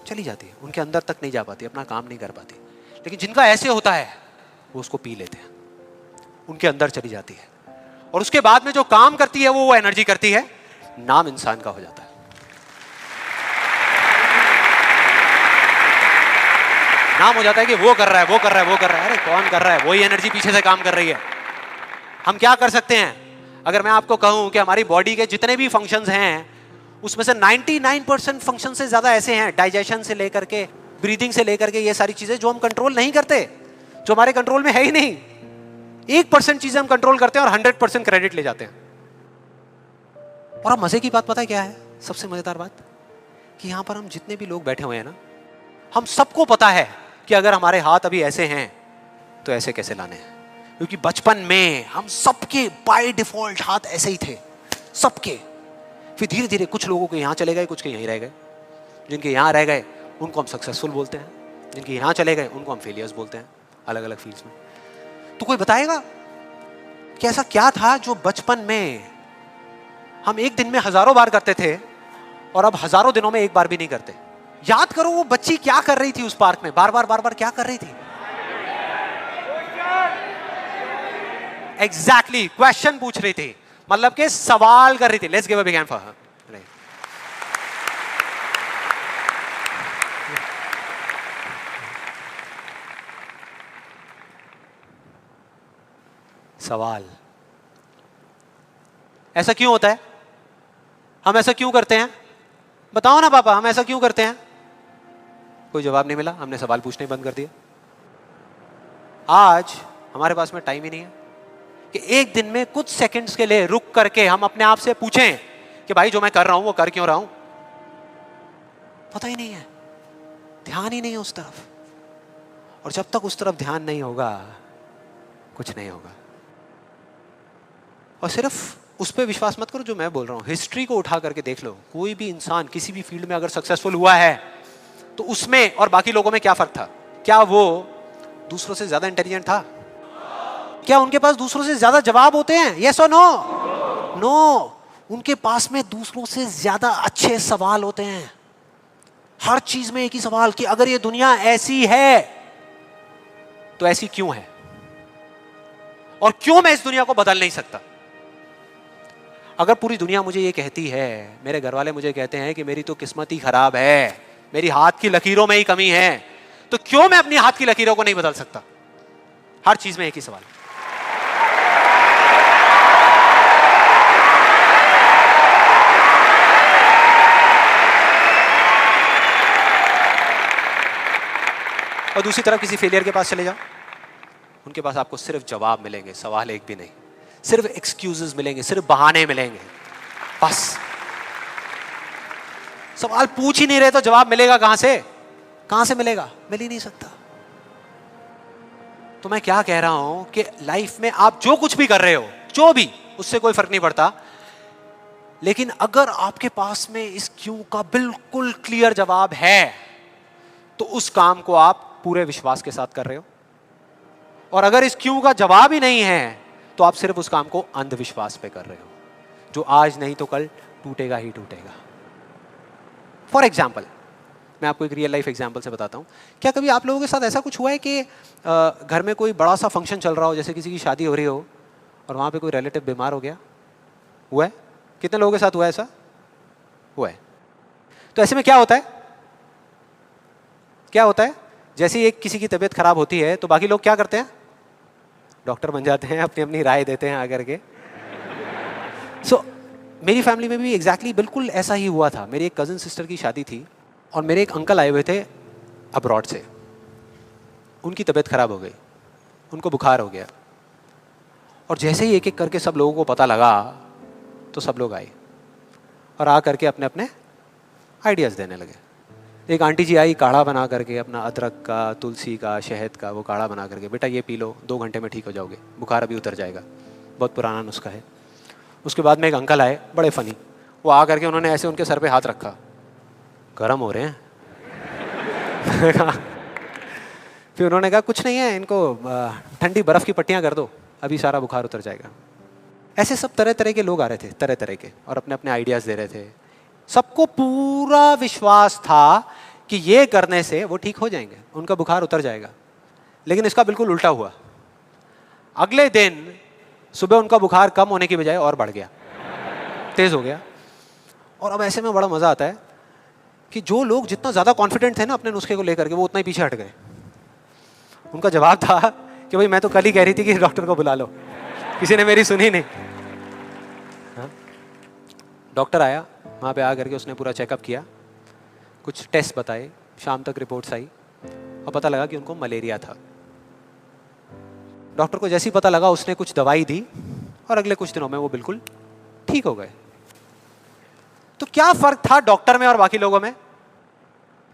चली जाती है, उनके अंदर तक नहीं जा पाती, अपना काम नहीं कर पाती। लेकिन जिनका ऐसे होता है, वो उसको पी लेते हैं, उनके अंदर चली जाती है, और उसके बाद में जो काम करती है वो एनर्जी करती है, नाम इंसान का हो जाता है। नाम हो जाता है कि वो कर रहा है, वो कर रहा है, वो कर रहा है। अरे कौन कर रहा है? वही एनर्जी पीछे से काम कर रही है। हम क्या कर सकते हैं? अगर मैं आपको कहूं कि हमारी बॉडी के जितने भी फंक्शंस हैं, उसमें से 99% फंक्शन से ज्यादा ऐसे हैं, डाइजेशन से लेकर के, ब्रीदिंग से लेकर के, ये सारी चीजें जो हम कंट्रोल नहीं करते, जो हमारे कंट्रोल में है ही नहीं। 1% चीजें हम कंट्रोल करते हैं और 100% क्रेडिट ले जाते हैं। और अब मजे की बात पता है क्या है? सबसे मजेदार बात कि यहां पर हम जितने भी लोग बैठे हुए हैं ना, हम सबको पता है कि अगर हमारे हाथ अभी ऐसे हैं तो ऐसे कैसे लाने हैं, क्योंकि बचपन में हम सबके बाय डिफॉल्ट हाथ ऐसे ही थे, सबके। फिर धीरे धीरे कुछ लोगों के यहां चले गए, कुछ के यहीं रह गए। जिनके यहां रह गए उनको हम सक्सेसफुल बोलते हैं, जिनके यहां चले गए उनको हम फेलियर्स बोलते हैं, अलग अलग फील्ड्स में। तो कोई बताएगा कि ऐसा क्या था जो बचपन में हम एक दिन में हजारों बार करते थे और अब हजारों दिनों में एक बार भी नहीं करते? याद करो वो बच्ची क्या कर रही थी उस पार्क में, बार बार क्या कर रही थी? एग्जैक्टली क्वेश्चन पूछ रही थी, मतलब कि सवाल कर रही थी। Let's give a big hand for her. सवाल, ऐसा क्यों होता है? हम ऐसा क्यों करते हैं? बताओ ना पापा, हम ऐसा क्यों करते हैं? कोई जवाब नहीं मिला, हमने सवाल पूछने बंद कर दिया। आज हमारे पास में टाइम ही नहीं है, कि एक दिन में कुछ सेकंड्स के लिए रुक करके हम अपने आप से पूछें कि भाई जो मैं कर रहा हूं वो कर क्यों रहा हूं? पता ही नहीं है, ध्यान ही नहीं है उस तरफ। और जब तक उस तरफ ध्यान नहीं होगा कुछ नहीं होगा। और सिर्फ उस पर विश्वास मत करो जो मैं बोल रहा हूं, हिस्ट्री को उठा करके देख लो। कोई भी इंसान किसी भी फील्ड में अगर सक्सेसफुल हुआ है तो उसमें और बाकी लोगों में क्या फर्क था? क्या वो दूसरों से ज्यादा इंटेलिजेंट था? क्या उनके पास दूसरों से ज्यादा जवाब होते हैं? यस और नो? नो। उनके पास में दूसरों से ज्यादा अच्छे सवाल होते हैं। हर चीज में एक ही सवाल कि अगर ये दुनिया ऐसी है तो ऐसी क्यों है, और क्यों मैं इस दुनिया को बदल नहीं सकता? अगर पूरी दुनिया मुझे ये कहती है, मेरे घर वाले मुझे कहते हैं कि मेरी तो किस्मत ही खराब है, मेरी हाथ की लकीरों में ही कमी है, तो क्यों मैं अपनी हाथ की लकीरों को नहीं बदल सकता? हर चीज में एक ही सवाल। और दूसरी तरफ किसी फेलियर के पास चले जाओ, उनके पास आपको सिर्फ जवाब मिलेंगे, सवाल एक भी नहीं। सिर्फ एक्सक्यूजेस मिलेंगे, सिर्फ बहाने मिलेंगे, बस। सवाल पूछ ही नहीं रहे तो जवाब मिलेगा कहां से? कहां से मिलेगा? मिल ही नहीं सकता। तो मैं क्या कह रहा हूं कि लाइफ में आप जो कुछ भी कर रहे हो, जो भी, उससे कोई फर्क नहीं पड़ता, लेकिन अगर आपके पास में इस क्यों का बिल्कुल क्लियर जवाब है तो उस काम को आप पूरे विश्वास के साथ कर रहे हो। और अगर इस क्यों का जवाब ही नहीं है तो आप सिर्फ उस काम को अंधविश्वास पे कर रहे हो, जो आज नहीं तो कल टूटेगा ही टूटेगा। फॉर एग्जाम्पल, मैं आपको एक रियल लाइफ एग्जाम्पल से बताता हूं। क्या कभी आप लोगों के साथ ऐसा कुछ हुआ है कि घर में कोई बड़ा सा फंक्शन चल रहा हो, जैसे किसी की शादी हो रही हो और वहां पे कोई रिलेटिव बीमार हो गया? हुआ है? कितने लोगों के साथ हुआ है ऐसा? हुआ है। तो ऐसे में क्या होता है? क्या होता है? जैसे ही एक किसी की तबीयत खराब होती है तो बाकी लोग क्या करते हैं? डॉक्टर बन जाते हैं, अपनी अपनी राय देते हैं आकर के। मेरी फैमिली में भी एग्जैक्टली बिल्कुल ऐसा ही हुआ था। मेरी एक कजिन सिस्टर की शादी थी और मेरे एक अंकल आए हुए थे अब्रॉड से। उनकी तबीयत खराब हो गई, उनको बुखार हो गया, और जैसे ही एक एक करके सब लोगों को पता लगा तो सब लोग आए और आ करके अपने अपने आइडियाज़ देने लगे। एक आंटी जी आई, काढ़ा बना करके, अपना अदरक का, तुलसी का, शहद का वो काढ़ा बना करके, बेटा ये पी लो, 2 घंटे में ठीक हो जाओगे, बुखार अभी उतर जाएगा, बहुत पुराना नुस्खा है। उसके बाद में एक अंकल आए, बड़े फनी, वो आ करके उन्होंने ऐसे उनके सर पे हाथ रखा, गर्म हो रहे हैं। फिर उन्होंने कहा कुछ नहीं है, इनको ठंडी बर्फ़ की पट्टियाँ कर दो, अभी सारा बुखार उतर जाएगा। ऐसे सब तरह तरह के लोग आ रहे थे, तरह तरह के, और अपने अपने आइडियाज़ दे रहे थे। सबको पूरा विश्वास था कि ये करने से वो ठीक हो जाएंगे, उनका बुखार उतर जाएगा। लेकिन इसका बिल्कुल उल्टा हुआ। अगले दिन सुबह उनका बुखार कम होने की बजाय और बढ़ गया, तेज हो गया। और अब ऐसे में बड़ा मजा आता है कि जो लोग जितना ज्यादा कॉन्फिडेंट थे ना अपने नुस्खे को लेकर के, वो उतना ही पीछे हट गए। उनका जवाब था कि भाई मैं तो कल ही कह रही थी कि डॉक्टर को बुला लो, किसी ने मेरी सुनी नहीं। डॉक्टर आया, वहाँ पे आ करके उसने पूरा चेकअप किया, कुछ टेस्ट बताए, शाम तक रिपोर्ट्स आई और पता लगा कि उनको मलेरिया था। डॉक्टर को जैसे ही पता लगा उसने कुछ दवाई दी और अगले कुछ दिनों में वो बिल्कुल ठीक हो गए। तो क्या फर्क था डॉक्टर में और बाकी लोगों में?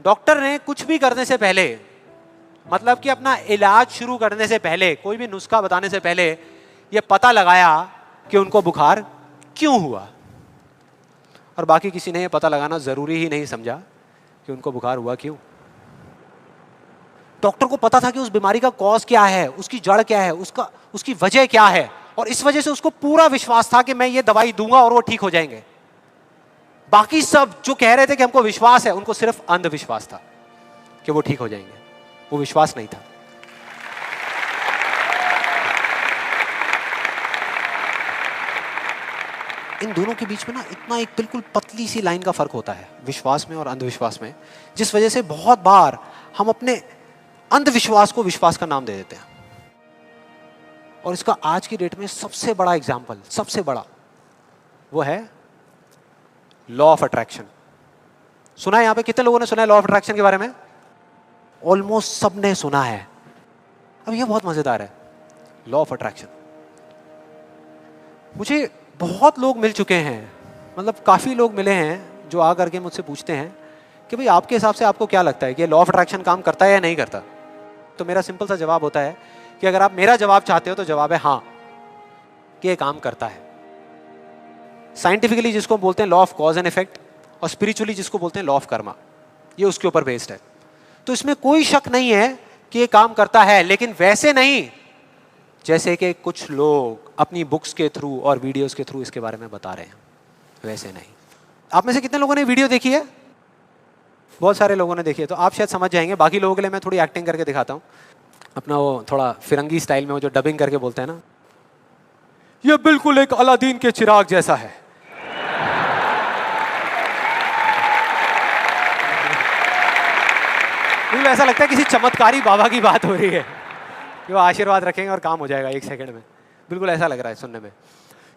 डॉक्टर ने कुछ भी करने से पहले, मतलब कि अपना इलाज शुरू करने से पहले, कोई भी नुस्खा बताने से पहले ये पता लगाया कि उनको बुखार क्यों हुआ, और बाकी किसी ने ये पता लगाना जरूरी ही नहीं समझा कि उनको बुखार हुआ क्यों। डॉक्टर को पता था कि उस बीमारी का कॉज क्या है, उसकी जड़ क्या है, उसकी वजह क्या है, और इस वजह से उसको पूरा विश्वास था कि मैं ये दवाई दूंगा और वो ठीक हो जाएंगे। बाकी सब जो कह रहे थे कि हमको विश्वास है, उनको सिर्फ अंधविश्वास था कि वो ठीक हो जाएंगे, वो विश्वास नहीं था। इन दोनों के बीच में ना इतना एक बिल्कुल पतली सी लाइन का फर्क होता है, विश्वास में और अंधविश्वास में, जिस वजह से बहुत बार हम अपने अंधविश्वास को विश्वास का नाम दे देते हैं। और इसका आज की डेट में सबसे बड़ा एग्जाम्पल, सबसे बड़ा, वो है लॉ ऑफ अट्रैक्शन। सुना है यहां पे? कितने लोगों ने सुना है लॉ ऑफ अट्रैक्शन के बारे में? ऑलमोस्ट सबने सुना है। अब ये बहुत मजेदार है, लॉ ऑफ अट्रैक्शन। मुझे बहुत लोग मिल चुके हैं, मतलब काफ़ी लोग मिले हैं जो आ करके मुझसे पूछते हैं कि भाई आपके हिसाब से आपको क्या लगता है कि लॉ ऑफ अट्रैक्शन काम करता है या नहीं करता। तो मेरा सिंपल सा जवाब होता है कि अगर आप मेरा जवाब चाहते हो तो जवाब है हाँ, कि ये काम करता है। साइंटिफिकली जिसको बोलते हैं law of cause and effect, और स्पिरिचुअली जिसको बोलते हैं लॉ ऑफ कर्मा, ये उसके ऊपर बेस्ड है। तो इसमें कोई शक नहीं है कि ये काम करता है, लेकिन वैसे नहीं जैसे कि कुछ लोग अपनी बुक्स के थ्रू और वीडियोस के थ्रू इसके बारे में बता रहे हैं, वैसे नहीं। आप में से कितने लोगों ने वीडियो देखी है? बहुत सारे लोगों ने देखी है, तो आप शायद समझ जाएंगे। बाकी लोगों के लिए मैं थोड़ी एक्टिंग करके दिखाता हूँ, अपना वो थोड़ा फिरंगी स्टाइल में, वो जो डबिंग करके बोलते हैं ना, ये बिल्कुल एक अलादीन के चिराग जैसा है। बिल्कुल ऐसा लगता है किसी चमत्कारी बाबा की बात हो रही है कि वो आशीर्वाद रखेंगे और काम हो जाएगा 1 सेकंड में। बिल्कुल ऐसा लग रहा है सुनने में।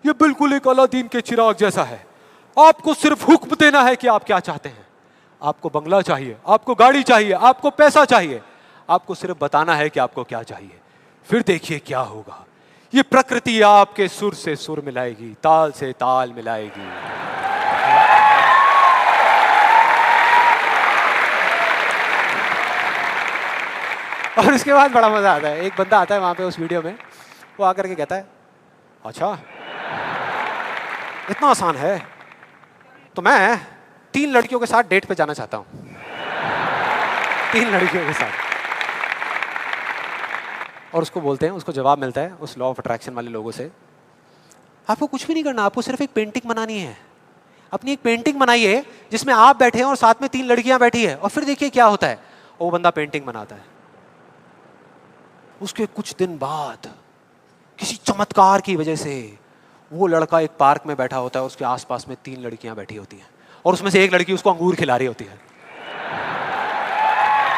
ये बिल्कुल एक अलादीन के चिराग जैसा है, आपको सिर्फ हुक्म देना है कि आप क्या चाहते हैं। आपको बंगला चाहिए, आपको गाड़ी चाहिए, आपको पैसा चाहिए, आपको सिर्फ बताना है कि आपको क्या चाहिए, फिर देखिए क्या होगा। ये प्रकृति आपके सुर से सुर मिलाएगी, ताल से ताल मिलाएगी। और उसके बाद बड़ा मजा आता है। एक बंदा आता है वहां पे उस वीडियो में, वो आकर के कहता है अच्छा इतना आसान है, तो मैं 3 लड़कियों के साथ डेट पे जाना चाहता हूं। 3 लड़कियों के साथ। और उसको बोलते हैं, उसको जवाब मिलता है उस लॉ ऑफ अट्रैक्शन वाले लोगों से, आपको कुछ भी नहीं करना, आपको सिर्फ एक पेंटिंग बनानी है। अपनी एक पेंटिंग बनाइए जिसमें आप बैठे हैं और साथ में 3 लड़कियां बैठी है, और फिर देखिए क्या होता है। और वो बंदा पेंटिंग बनाता है। उसके कुछ दिन बाद किसी चमत्कार की वजह से वो लड़का एक पार्क में बैठा होता है, उसके आसपास में 3 लड़कियां बैठी होती हैं, और उसमें से एक लड़की उसको अंगूर खिला रही होती है।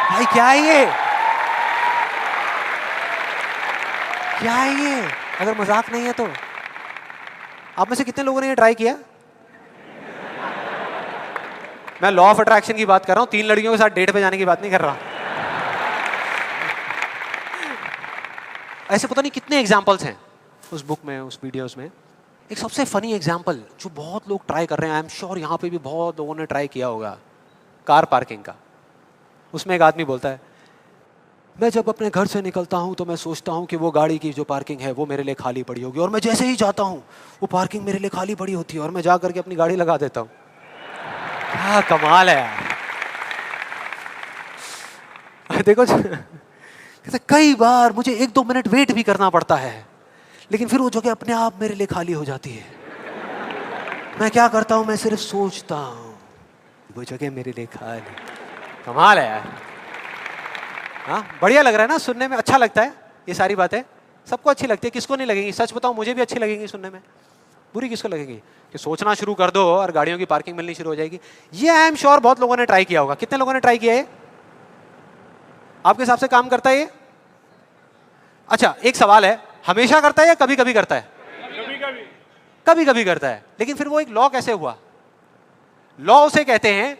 भाई क्या है ये? क्या है ये? अगर मजाक नहीं है तो आप में से कितने लोगों ने ये ट्राई किया? मैं लॉ ऑफ अट्रैक्शन की बात कर रहा हूं, 3 लड़कियों के साथ डेट पे जाने की बात नहीं कर रहा। ऐसे पता नहीं कितने एग्जाम्पल्स हैं उस बुक में, उस वीडियोस में। एक सबसे फनी एग्जाम्पल जो बहुत लोग ट्राई कर रहे हैं, आई एम श्योर यहाँ पे भी बहुत लोगों ने ट्राई किया होगा, कार पार्किंग का। उसमें एक आदमी बोलता है, मैं जब अपने घर से निकलता हूँ तो मैं सोचता हूँ कि वो गाड़ी की जो पार्किंग है वो मेरे लिए खाली पड़ी होगी, और मैं जैसे ही जाता हूँ वो पार्किंग मेरे लिए खाली पड़ी होती है, और मैं जा करके अपनी गाड़ी लगा देता हूँ। क्या कमाल है यार। देखो कई बार मुझे 1-2 मिनट वेट भी करना पड़ता है, लेकिन फिर वो जगह अपने आप मेरे लिए खाली हो जाती है। मैं क्या करता हूं, मैं सिर्फ सोचता हूं वो जगह मेरे लिए खाली। कमाल है यार। हाँ, बढ़िया लग रहा है ना सुनने में, अच्छा लगता है। ये सारी बातें सबको अच्छी लगती है, किसको नहीं लगेंगी? सच बताऊं, मुझे भी अच्छी लगेंगी सुनने में। बुरी किसको लगेगी? कि सोचना शुरू कर दो और गाड़ियों की पार्किंग मिलनी शुरू हो जाएगी। ये आई एम श्योर बहुत लोगों ने ट्राई किया होगा। कितने लोगों ने ट्राई किया है? आपके हिसाब से काम करता है ये? अच्छा, एक सवाल है, हमेशा करता है या कभी कभी करता है? कभी कभी करता है। लेकिन फिर वो एक लॉ कैसे हुआ? लॉ उसे कहते हैं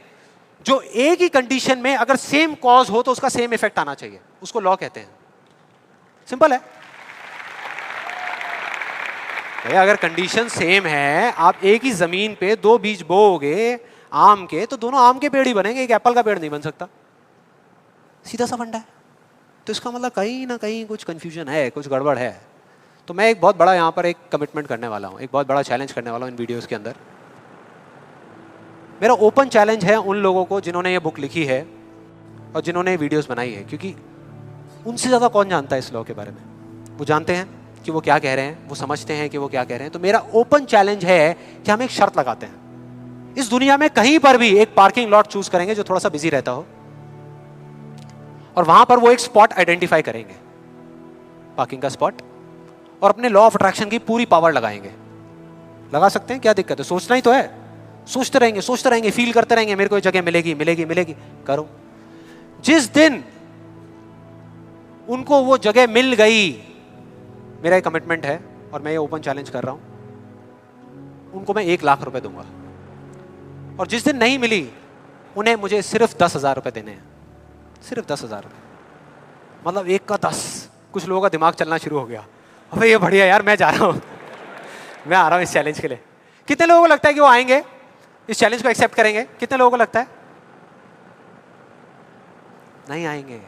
जो एक ही कंडीशन में अगर सेम कॉज हो तो उसका सेम इफेक्ट आना चाहिए, उसको लॉ कहते हैं। सिंपल है भैया। अगर कंडीशन सेम है, आप एक ही जमीन पे 2 बीज बोओगे आम के, तो दोनों आम के पेड़ ही बनेंगे, एक एप्पल का पेड़ नहीं बन सकता। सीधा सा फंडा है। तो इसका मतलब कहीं ना कहीं कुछ कंफ्यूजन है, कुछ गड़बड़ है। तो मैं एक बहुत बड़ा यहाँ पर एक कमिटमेंट करने वाला हूँ, एक बहुत बड़ा चैलेंज करने वाला हूँ इन वीडियोस के अंदर। मेरा ओपन चैलेंज है उन लोगों को जिन्होंने ये बुक लिखी है और जिन्होंने वीडियोस बनाई है, क्योंकि उनसे ज़्यादा कौन जानता है इस लॉ के बारे में। वो जानते हैं कि वो क्या कह रहे हैं, वो समझते हैं कि वो क्या कह रहे हैं। तो मेरा ओपन चैलेंज है कि हम एक शर्त लगाते हैं, इस दुनिया में कहीं पर भी एक पार्किंग लॉट चूज करेंगे जो थोड़ा सा बिजी रहता हो, और वहां पर वो एक स्पॉट आइडेंटिफाई करेंगे, पार्किंग का स्पॉट, और अपने लॉ ऑफ अट्रैक्शन की पूरी पावर लगाएंगे। लगा सकते हैं, क्या दिक्कत है? सोचना ही तो है। सोचते रहेंगे, फील करते रहेंगे, मेरे को ये जगह मिलेगी मिलेगी मिलेगी। करो। जिस दिन उनको वो जगह मिल गई, मेरा एक कमिटमेंट है और मैं ये ओपन चैलेंज कर रहा हूं, उनको मैं 1 लाख रुपए दूंगा। और जिस दिन नहीं मिली, उन्हें मुझे सिर्फ 10,000 रुपए देने हैं। सिर्फ 10,000 रुपए, मतलब 1 का 10। कुछ लोगों का दिमाग चलना शुरू हो गया, अबे ये बढ़िया यार, मैं जा रहा हूं। मैं आ रहा हूं इस चैलेंज के लिए। कितने लोगों को लगता है कि वो आएंगे, इस चैलेंज को एक्सेप्ट करेंगे? कितने लोगों को लगता है नहीं आएंगे?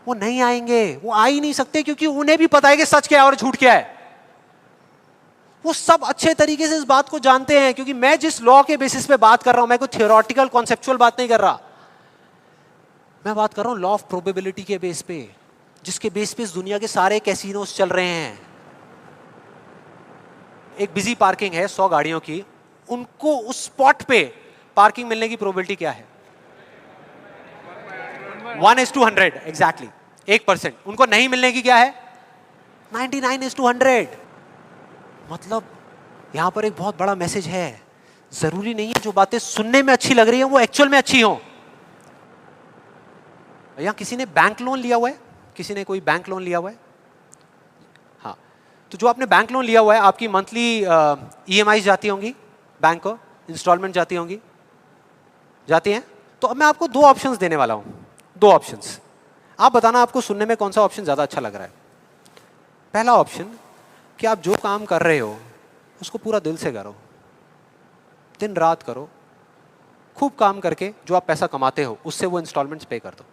वो नहीं आएंगे, वो आ ही नहीं सकते, क्योंकि उन्हें भी पता है कि सच क्या है और झूठ क्या है। वो सब अच्छे तरीके से इस बात को जानते हैं, क्योंकि मैं जिस लॉ के बेसिस पे बात कर रहा हूं, मैं कोई थियोरेटिकल कॉन्सेप्चुअल बात नहीं कर रहा, मैं बात कर रहा हूं लॉ ऑफ प्रोबेबिलिटी के बेस पे, जिसके बेस पे इस दुनिया के सारे कैसीनोस चल रहे हैं। एक बिजी पार्किंग है 100 गाड़ियों की, उनको उस स्पॉट पे पार्किंग मिलने की प्रोबेबिलिटी क्या है? 1:100 एग्जैक्टली, 1%। उनको नहीं मिलने की क्या है? 99:100। मतलब यहां पर एक बहुत बड़ा मैसेज है। जरूरी नहीं है जो बातें सुनने में अच्छी लग रही है वो एक्चुअल में अच्छी हो। यहां किसी ने बैंक लोन लिया हुआ है? किसी ने कोई बैंक लोन लिया हुआ है? हाँ, तो जो आपने बैंक लोन लिया हुआ है, आपकी मंथली EMI जाती होंगी बैंक को, इंस्टॉलमेंट जाती होंगी, जाती हैं। तो अब मैं आपको 2 ऑप्शंस देने वाला हूं, 2 ऑप्शंस। आप बताना आपको सुनने में कौन सा ऑप्शन ज्यादा अच्छा लग रहा है। पहला ऑप्शन कि आप जो काम कर रहे हो उसको पूरा दिल से करो, दिन रात करो, खूब काम करके जो आप पैसा कमाते हो उससे वो इंस्टॉलमेंट्स पे कर दो।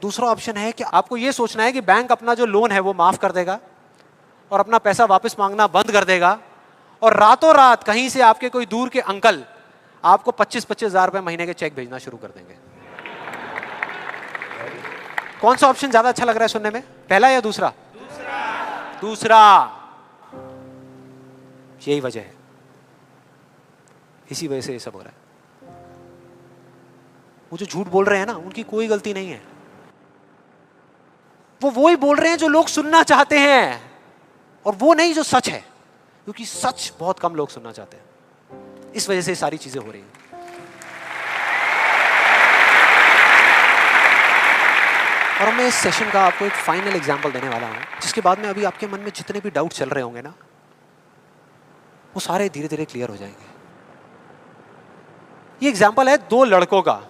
दूसरा ऑप्शन है कि आपको ये सोचना है कि बैंक अपना जो लोन है वो माफ कर देगा और अपना पैसा वापस मांगना बंद कर देगा, और रातों रात कहीं से आपके कोई दूर के अंकल आपको 25-25 हजार रुपए महीने के चेक भेजना शुरू कर देंगे। कौन सा ऑप्शन ज्यादा अच्छा लग रहा है सुनने में, पहला या दूसरा? दूसरा। यही वजह है, इसी वजह से ये सब हो रहा है। वो जो झूठ बोल रहे हैं ना, उनकी कोई गलती नहीं है। वो ही बोल रहे हैं जो लोग सुनना चाहते हैं, और वो नहीं जो सच है, क्योंकि सच बहुत कम लोग सुनना चाहते हैं। इस वजह से सारी चीजें हो रही हैं। और मैं इस सेशन का आपको एक फाइनल एग्जांपल देने वाला हूं, जिसके बाद में अभी आपके मन में जितने भी डाउट चल रहे होंगे ना, वो सारे धीरे धीरे क्लियर हो जाएंगे। ये एग्जांपल है 2 लड़कों का,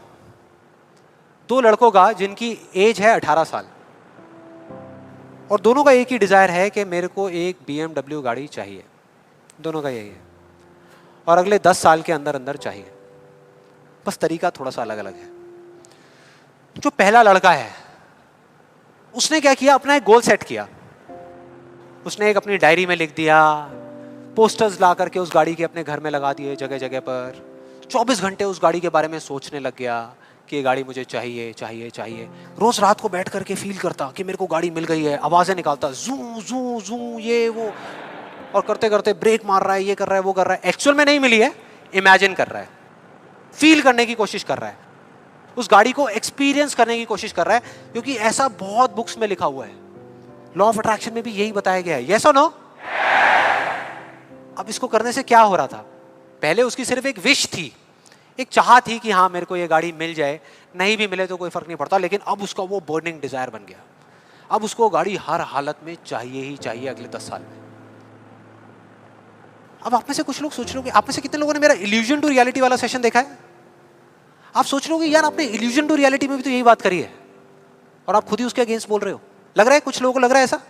2 लड़कों का जिनकी एज है 18 साल, और दोनों का एक ही डिजायर है कि मेरे को एक BMW गाड़ी चाहिए। दोनों का यही है, और अगले 10 साल के अंदर अंदर चाहिए। बस तरीका थोड़ा सा अलग अलग है। जो पहला लड़का है, उसने क्या किया, अपना एक गोल सेट किया। उसने एक अपनी डायरी में लिख दिया, पोस्टर्स ला करके उस गाड़ी के अपने घर में लगा दिए जगह जगह पर। 24 घंटे उस गाड़ी के बारे में सोचने लग गया कि ये गाड़ी मुझे चाहिए चाहिए चाहिए। रोज रात को बैठ करके फील करता कि मेरे को गाड़ी मिल गई है, आवाजें निकालता, जू जू जू ये वो, और करते करते ब्रेक मार रहा है, ये कर रहा है, वो कर रहा है। एक्चुअल में नहीं मिली है, इमेजिन कर रहा है, फील करने की कोशिश कर रहा है, उस गाड़ी को एक्सपीरियंस करने की कोशिश कर रहा है, क्योंकि ऐसा बहुत बुक्स में लिखा हुआ है। लॉ ऑफ अट्रैक्शन में भी यही बताया गया है। यस और नो? अब इसको करने से क्या हो रहा था? पहले उसकी सिर्फ एक विश थी, एक चाह थी कि हाँ मेरे को ये गाड़ी मिल जाए, नहीं भी मिले तो कोई फर्क नहीं पड़ता, लेकिन अब उसका वो बर्निंग डिजायर बन गया। अब उसको गाड़ी हर हालत में चाहिए ही चाहिए अगले 10 साल में। अब आप में से कुछ लोग सोच रहे हो, आप में से कितने लोगों ने मेरा इल्यूजन टू रियलिटी वाला सेशन देखा है? आप सोच रहे हो यार आपने इल्यूजन टू रियलिटी में भी तो यही बात करी है, और आप खुद ही उसके अगेंस्ट बोल रहे हो। लग रहा है कुछ लोगों को, लग रहा है ऐसा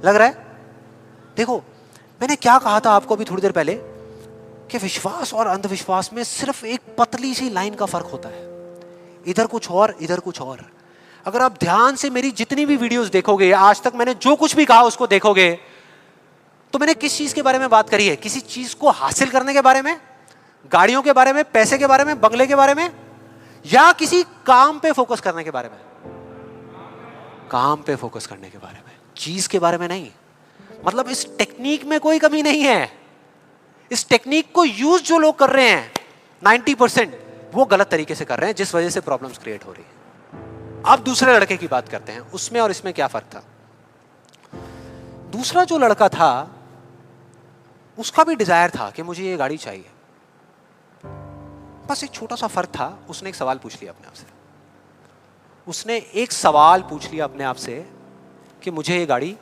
लग रहा है। देखो मैंने क्या कहा था आपको अभी थोड़ी देर पहले, कि विश्वास और अंधविश्वास में सिर्फ एक पतली सी लाइन का फर्क होता है, इधर कुछ और इधर कुछ और। अगर आप ध्यान से मेरी जितनी भी वीडियोस देखोगे, या आज तक मैंने जो कुछ भी कहा उसको देखोगे, तो मैंने किस चीज के बारे में बात करी है? किसी चीज को हासिल करने के बारे में, गाड़ियों के बारे में, पैसे के बारे में, बंगले के बारे में, या किसी काम पे फोकस करने के बारे में? काम पे फोकस करने के बारे में, चीज के बारे में नहीं। मतलब इस टेक्निक में कोई कमी नहीं है। इस टेक्निक को यूज जो लोग कर रहे हैं 90% वो गलत तरीके से कर रहे हैं, जिस वजह से प्रॉब्लम्स क्रिएट हो रही है। अब दूसरे लड़के की बात करते हैं, उसमें और इसमें क्या फर्क था। दूसरा जो लड़का था उसका भी डिजायर था कि मुझे ये गाड़ी चाहिए। बस एक छोटा सा फर्क था, उसने एक सवाल पूछ लिया अपने आप से। उसने एक सवाल पूछ लिया अपने आप से कि मुझे ये गाड़ी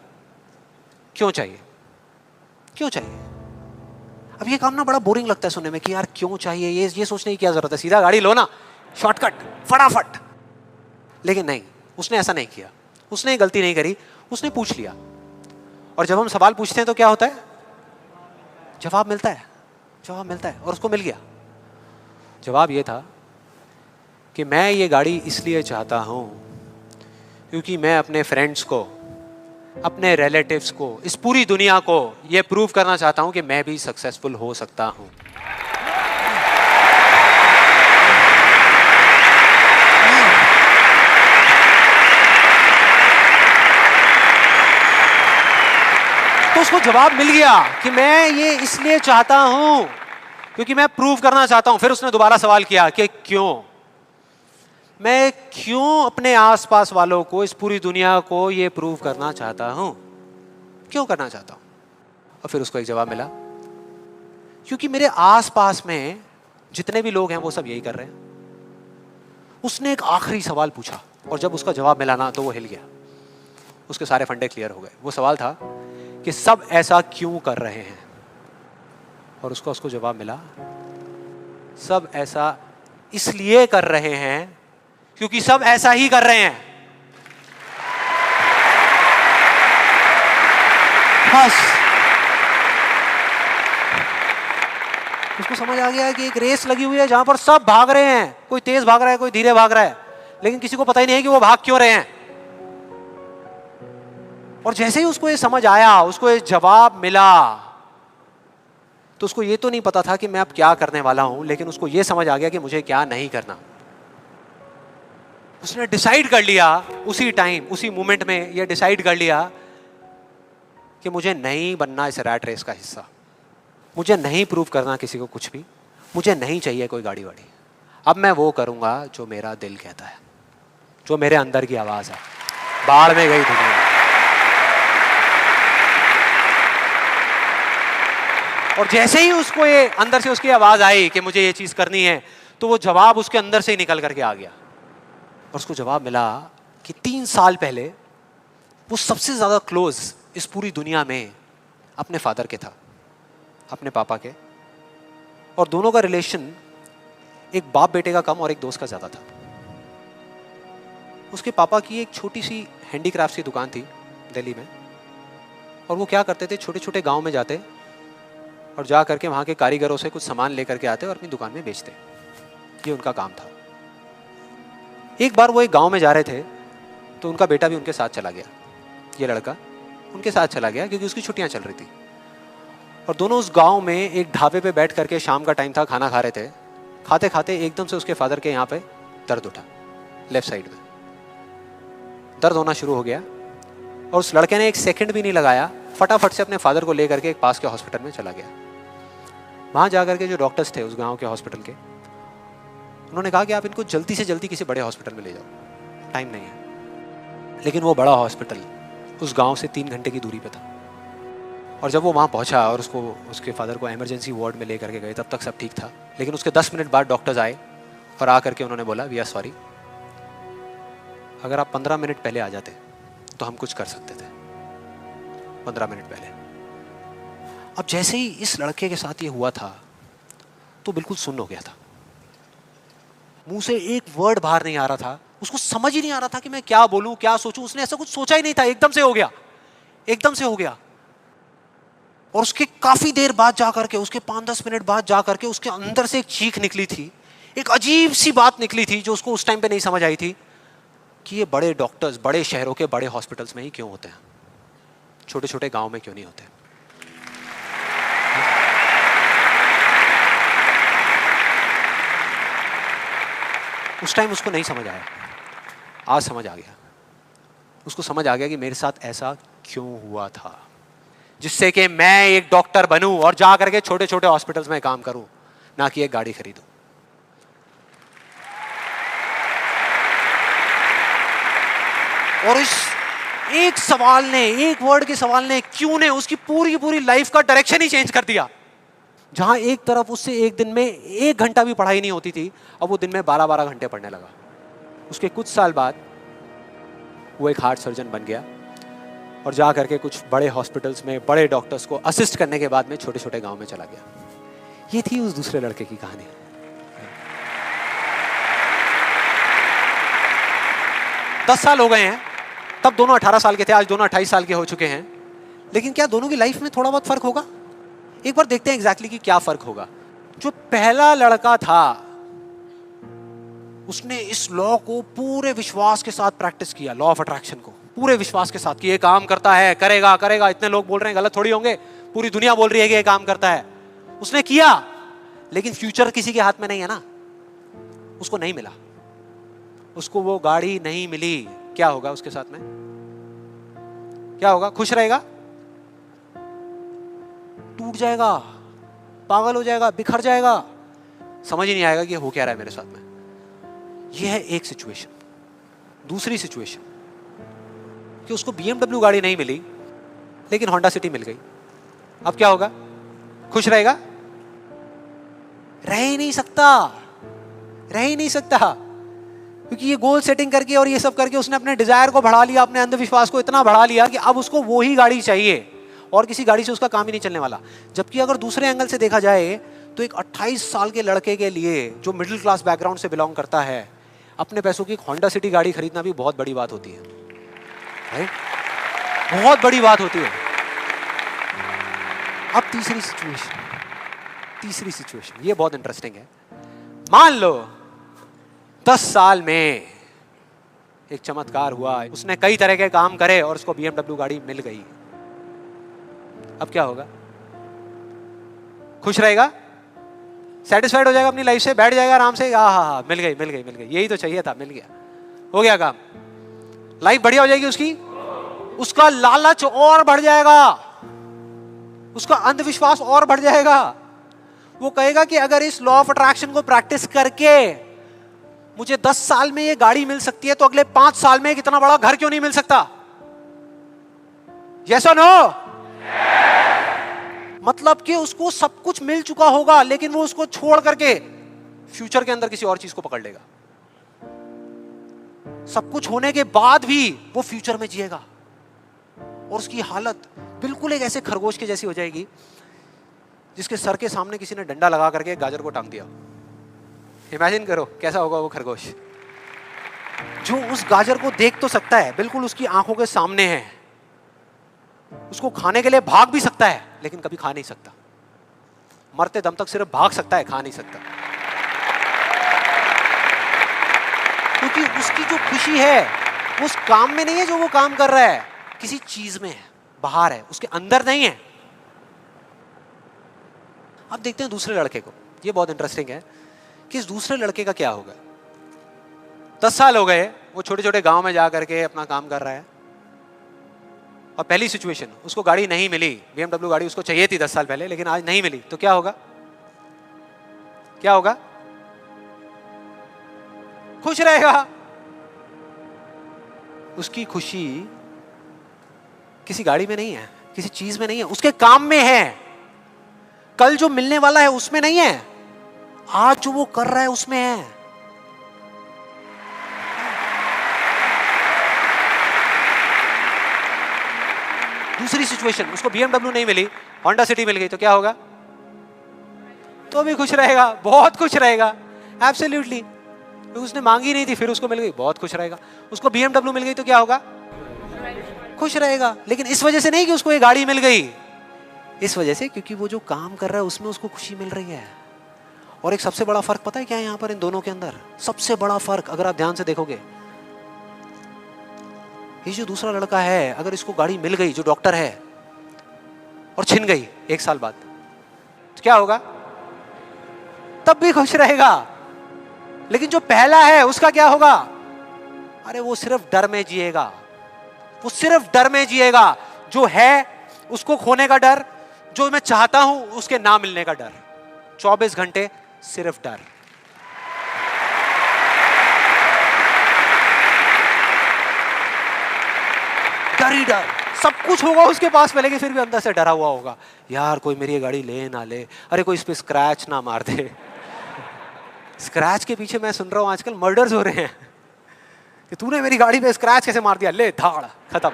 क्यों चाहिए, क्यों चाहिए। अब ये काम ना बड़ा बोरिंग लगता है सुनने में कि यार क्यों चाहिए, ये सोचने की क्या जरूरत है, सीधा गाड़ी लो ना, शॉर्टकट फटाफट। लेकिन नहीं, उसने ऐसा नहीं किया, उसने गलती नहीं करी, उसने पूछ लिया। और जब हम सवाल पूछते हैं तो क्या होता है, जवाब मिलता है, जवाब मिलता है, और उसको मिल गया। जवाब ये था कि मैं ये गाड़ी इसलिए चाहता हूं क्योंकि मैं अपने फ्रेंड्स को, अपने रिलेटिव्स को, इस पूरी दुनिया को ये प्रूव करना चाहता हूं कि मैं भी सक्सेसफुल हो सकता हूं। तो उसको जवाब मिल गया कि मैं ये इसलिए चाहता हूं क्योंकि मैं प्रूव करना चाहता हूं। फिर उसने दोबारा सवाल किया कि क्यों, मैं क्यों अपने आसपास वालों को, इस पूरी दुनिया को ये प्रूव करना चाहता हूं, क्यों करना चाहता हूं? और फिर उसको एक जवाब मिला, क्योंकि मेरे आसपास में जितने भी लोग हैं वो सब यही कर रहे हैं। उसने एक आखिरी सवाल पूछा और जब उसका जवाब मिला ना तो वो हिल गया, उसके सारे फंडे क्लियर हो गए। वो सवाल था कि सब ऐसा क्यों कर रहे हैं, और उसको जवाब मिला, सब ऐसा इसलिए कर रहे हैं क्योंकि सब ऐसा ही कर रहे हैं। बस उसको समझ आ गया कि एक रेस लगी हुई है जहां पर सब भाग रहे हैं, कोई तेज भाग रहा है, कोई धीरे भाग रहा है, लेकिन किसी को पता ही नहीं है कि वो भाग क्यों रहे हैं। और जैसे ही उसको ये समझ आया, उसको ये जवाब मिला, तो उसको ये तो नहीं पता था कि मैं अब क्या करने वाला हूं, लेकिन उसको ये समझ आ गया कि मुझे क्या नहीं करना। उसने डिसाइड कर लिया उसी टाइम, उसी मोमेंट में ये डिसाइड कर लिया कि मुझे नहीं बनना इस रैट रेस का हिस्सा, मुझे नहीं प्रूव करना किसी को कुछ भी, मुझे नहीं चाहिए कोई गाड़ी वाड़ी। अब मैं वो करूंगा जो मेरा दिल कहता है, जो मेरे अंदर की आवाज है। बाढ़ में गई दुनिया। और जैसे ही उसको ये अंदर से उसकी आवाज आई कि मुझे ये चीज करनी है, तो वो जवाब उसके अंदर से ही निकल करके आ गया। और उसको जवाब मिला कि 3 साल पहले वो सबसे ज्यादा क्लोज इस पूरी दुनिया में अपने फादर के था, अपने पापा के, और दोनों का रिलेशन एक बाप बेटे का कम और एक दोस्त का ज्यादा था। उसके पापा की एक छोटी सी हैंडीक्राफ्ट की दुकान थी दिल्ली में, और वो क्या करते थे, छोटे छोटे गांव में जाते और जा करके वहां के कारीगरों से कुछ सामान लेकर के आते और अपनी दुकान में बेचते। ये उनका काम था। एक बार वो एक गांव में जा रहे थे तो उनका बेटा भी उनके साथ चला गया। ये लड़का उनके साथ चला गया क्योंकि उसकी छुट्टियां चल रही थी, और दोनों उस गांव में एक ढाबे पे बैठ करके, शाम का टाइम था, खाना खा रहे थे। खाते खाते एकदम से उसके फादर के यहाँ पे दर्द उठा, लेफ्ट साइड में दर्द होना शुरू हो गया, और उस लड़के ने एक सेकंड भी नहीं लगाया, फटाफट से अपने फादर को लेकर के एक पास के हॉस्पिटल में चला गया। वहां जाकर के जो डॉक्टर्स थे उस गांव के हॉस्पिटल के, उन्होंने कहा कि आप इनको जल्दी से जल्दी किसी बड़े हॉस्पिटल में ले जाओ, टाइम नहीं है। लेकिन वो बड़ा हॉस्पिटल उस गांव से 3 घंटे की दूरी पे था। और जब वो वहाँ पहुँचा और उसको, उसके फादर को इमरजेंसी वार्ड में ले करके गए, तब तक सब ठीक था। लेकिन उसके 10 मिनट बाद डॉक्टर्स आए और आ करके उन्होंने बोला, वी आर सॉरी, अगर आप 15 मिनट पहले आ जाते तो हम कुछ कर सकते थे। 15 मिनट पहले। अब जैसे ही इस लड़के के साथ ये हुआ था तो बिल्कुल सुन्न हो गया था, मुंह से एक वर्ड बाहर नहीं आ रहा था, उसको समझ ही नहीं आ रहा था कि मैं क्या बोलूं, क्या सोचूं। उसने ऐसा कुछ सोचा ही नहीं था, एकदम से हो गया, एकदम से हो गया। और उसके काफी देर बाद जाकर के, उसके 5-10 मिनट बाद जाकर के उसके अंदर से एक चीख निकली थी, एक अजीब सी बात निकली थी जो उसको उस टाइम पे नहीं समझ आई थी कि ये बड़े डॉक्टर्स बड़े शहरों के बड़े हॉस्पिटल्स में ही क्यों होते हैं, छोटे छोटे गांव में क्यों नहीं होते। उस टाइम उसको नहीं समझ आया, आज समझ आ गया। उसको समझ आ गया कि मेरे साथ ऐसा क्यों हुआ था, जिससे कि मैं एक डॉक्टर बनूं और जा करके छोटे छोटे हॉस्पिटल्स में काम करूं, ना कि एक गाड़ी खरीदूं। और इस एक सवाल ने, एक वर्ड के सवाल ने, क्यों ने, उसकी पूरी पूरी लाइफ का डायरेक्शन ही चेंज कर दिया। जहां एक तरफ उससे एक दिन में 1 घंटा भी पढ़ाई नहीं होती थी, अब वो दिन में 12-12 घंटे पढ़ने लगा। उसके कुछ साल बाद वो एक हार्ट सर्जन बन गया और जा करके कुछ बड़े हॉस्पिटल्स में बड़े डॉक्टर्स को असिस्ट करने के बाद में छोटे छोटे गांव में चला गया। ये थी उस दूसरे लड़के की कहानी। 10 साल हो गए हैं, तब दोनों 18 साल के थे, आज दोनों 28 साल के हो चुके हैं। लेकिन क्या दोनों की लाइफ में थोड़ा बहुत फर्क होगा? एक बार देखते हैं एग्जैक्टली कि क्या फर्क होगा। जो पहला लड़का था उसने इस लॉ को पूरे विश्वास के साथ प्रैक्टिस किया, लॉ ऑफ अट्रैक्शन को पूरे विश्वास के साथ कि ये काम करता है, करेगा करेगा, इतने लोग बोल रहे हैं गलत थोड़ी होंगे, पूरी दुनिया बोल रही है कि ये काम करता है। उसने किया, लेकिन फ्यूचर किसी के हाथ में नहीं है ना, उसको नहीं मिला, उसको वो गाड़ी नहीं मिली। क्या होगा उसके साथ में? क्या होगा? खुश रहेगा? टूट जाएगा, पागल हो जाएगा, बिखर जाएगा, समझ ही नहीं आएगा कि हो क्या रहा है मेरे साथ में। यह है एक सिचुएशन। दूसरी सिचुएशन कि उसको BMW गाड़ी नहीं मिली लेकिन होंडा सिटी मिल गई। अब क्या होगा? खुश रहेगा? रह ही नहीं सकता, रह ही नहीं सकता, क्योंकि ये गोल सेटिंग करके और ये सब करके उसने अपने डिजायर को बढ़ा लिया, अपने अंधविश्वास को इतना बढ़ा लिया कि अब उसको वो ही गाड़ी चाहिए और किसी गाड़ी से उसका काम ही नहीं चलने वाला। जबकि अगर दूसरे एंगल से देखा जाए तो एक 28 साल के लड़के के लिए जो मिडिल क्लास बैकग्राउंड से बिलोंग करता है, अपने पैसों की होंडा सिटी गाड़ी खरीदना भी बहुत बड़ी बात होती है, राइट? बहुत बड़ी बात होती है। अब तीसरी सिचुएशन ये बहुत इंटरेस्टिंग है। मान लो 10 साल में एक चमत्कार हुआ, उसने कई तरह के काम करे और उसको BMW गाड़ी मिल गई। अब क्या होगा? खुश रहेगा? सेटिस्फाइड हो जाएगा अपनी लाइफ से, बैठ जाएगा आराम से, हाँ, मिल गई, यही तो चाहिए था, मिल गया, हो गया काम, लाइफ बढ़िया हो जाएगी उसकी। उसका लालच और बढ़ जाएगा, उसका अंधविश्वास और बढ़ जाएगा। वो कहेगा कि अगर इस लॉ ऑफ अट्रैक्शन को प्रैक्टिस करके मुझे 10 साल में ये गाड़ी मिल सकती है तो अगले 5 साल में कितना बड़ा घर क्यों नहीं मिल सकता? यस और नो? मतलब कि उसको सब कुछ मिल चुका होगा लेकिन वो उसको छोड़ करके फ्यूचर के अंदर किसी और चीज को पकड़ लेगा। सब कुछ होने के बाद भी वो फ्यूचर में जिएगा और उसकी हालत बिल्कुल एक ऐसे खरगोश के जैसी हो जाएगी जिसके सर के सामने किसी ने डंडा लगा करके गाजर को टांग दिया। इमेजिन करो कैसा होगा वो खरगोश, जो उस गाजर को देख तो सकता है, बिल्कुल उसकी आंखों के सामने है, उसको खाने के लिए भाग भी सकता है लेकिन कभी खा नहीं सकता, मरते दम तक सिर्फ भाग सकता है, खा नहीं सकता। क्योंकि उसकी जो खुशी है वो उस काम में नहीं है जो वो काम कर रहा है, किसी चीज में है, बाहर है, उसके अंदर नहीं है। अब देखते हैं दूसरे लड़के को। ये बहुत इंटरेस्टिंग है कि इस दूसरे लड़के का क्या होगा। 10 साल हो गए, वो छोटे छोटे गांव में जा करके अपना काम कर रहा है और पहली सिचुएशन, उसको गाड़ी नहीं मिली। BMW गाड़ी उसको चाहिए थी 10 साल पहले लेकिन आज नहीं मिली, तो क्या होगा? क्या होगा? खुश रहेगा। उसकी खुशी किसी गाड़ी में नहीं है, किसी चीज में नहीं है, उसके काम में है। कल जो मिलने वाला है उसमें नहीं है, आज जो वो कर रहा है उसमें है। दूसरी सिचुएशन, उसको BMW नहीं मिली, होंडा सिटी मिल गई, तो क्या होगा? तो भी खुश रहेगा, बहुत खुश रहेगा, एब्सोल्युटली। उसने मांगी नहीं थी, फिर उसको मिल गई, बहुत खुश रहेगा। उसको BMW मिल गई तो क्या होगा? खुश रहेगा। लेकिन इस वजह से नहीं कि उसको ये गाड़ी मिल गई, इस वजह से क्योंकि वो जो काम कर रहा है उसमें उसको खुशी मिल रही है। और एक सबसे बड़ा फर्क पता है क्या है यहाँ पर इन दोनों के अंदर? सबसे बड़ा फर्क अगर आप ध्यान से देखोगे, ये जो दूसरा लड़का है, अगर इसको गाड़ी मिल गई, जो डॉक्टर है, और छिन गई 1 साल बाद, तो क्या होगा? तब भी खुश रहेगा। लेकिन जो पहला है उसका क्या होगा? अरे वो सिर्फ डर में जिएगा, वो सिर्फ डर में जिएगा। जो है उसको खोने का डर, जो मैं चाहता हूं उसके ना मिलने का डर, 24 घंटे सिर्फ डर। डर ही डर, सब कुछ होगा उसके पास में, लेकिन फिर भी अंदर से डरा हुआ होगा, यार कोई मेरी ये गाड़ी ले ना ले, अरे कोई इस पे स्क्रैच ना मार दे। स्क्रैच के पीछे मैं सुन रहा हूं आजकल मर्डर्स हो रहे हैं कि तूने मेरी गाड़ी पे स्क्रैच कैसे मार दिया, ले धाड़, खत्म।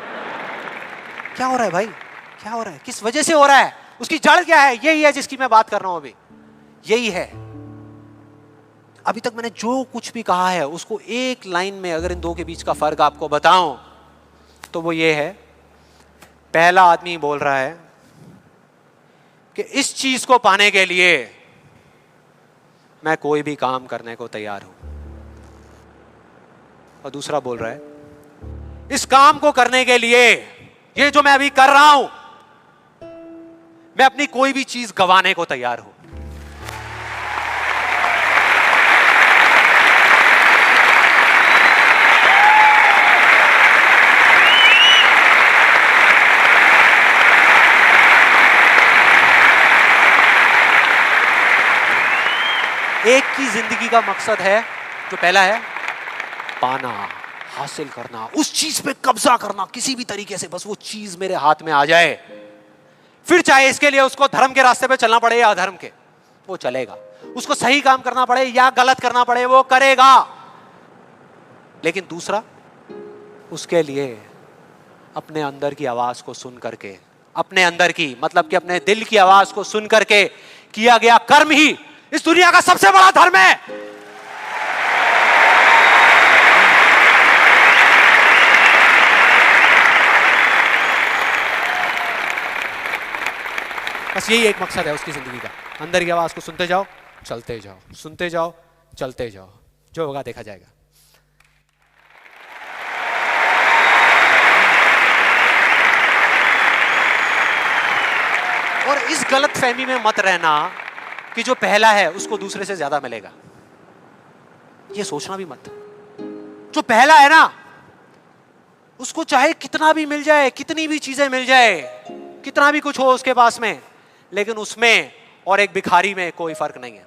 क्या हो रहा है भाई? क्या हो रहा है? किस वजह से हो रहा है? उसकी जड़ क्या है? यही है जिसकी मैं बात कर रहा हूं अभी, यही है। अभी तक मैंने जो कुछ भी कहा है उसको एक लाइन में अगर इन दो के बीच का फर्क आपको बताऊं तो वो ये है। पहला आदमी बोल रहा है कि इस चीज को पाने के लिए मैं कोई भी काम करने को तैयार हूं। और दूसरा बोल रहा है इस काम को करने के लिए, ये जो मैं अभी कर रहा हूं, मैं अपनी कोई भी चीज गंवाने को तैयार हूं। एक की जिंदगी का मकसद है, जो पहला है पाना, हासिल करना, उस चीज पे कब्जा करना किसी भी तरीके से, बस वो चीज मेरे हाथ में आ जाए। फिर चाहे इसके लिए उसको धर्म के रास्ते पे चलना पड़े या अधर्म के, वो चलेगा। उसको सही काम करना पड़े या गलत करना पड़े, वो करेगा। लेकिन दूसरा, उसके लिए अपने अंदर की आवाज को सुन करके, अपने अंदर की मतलब कि अपने दिल की आवाज को सुन करके किया गया कर्म ही इस दुनिया का सबसे बड़ा धर्म है। बस यही एक मकसद है उसकी जिंदगी का, अंदर की आवाज को सुनते जाओ, चलते जाओ, सुनते जाओ, चलते जाओ, जो होगा देखा जाएगा। और इस गलत फहमी में मत रहना कि जो पहला है उसको दूसरे से ज्यादा मिलेगा। ये सोचना भी मत। जो पहला है ना, उसको चाहे कितना भी मिल जाए, कितनी भी चीजें मिल जाए, कितना भी कुछ हो उसके पास में, लेकिन उसमें और एक भिखारी में कोई फर्क नहीं है।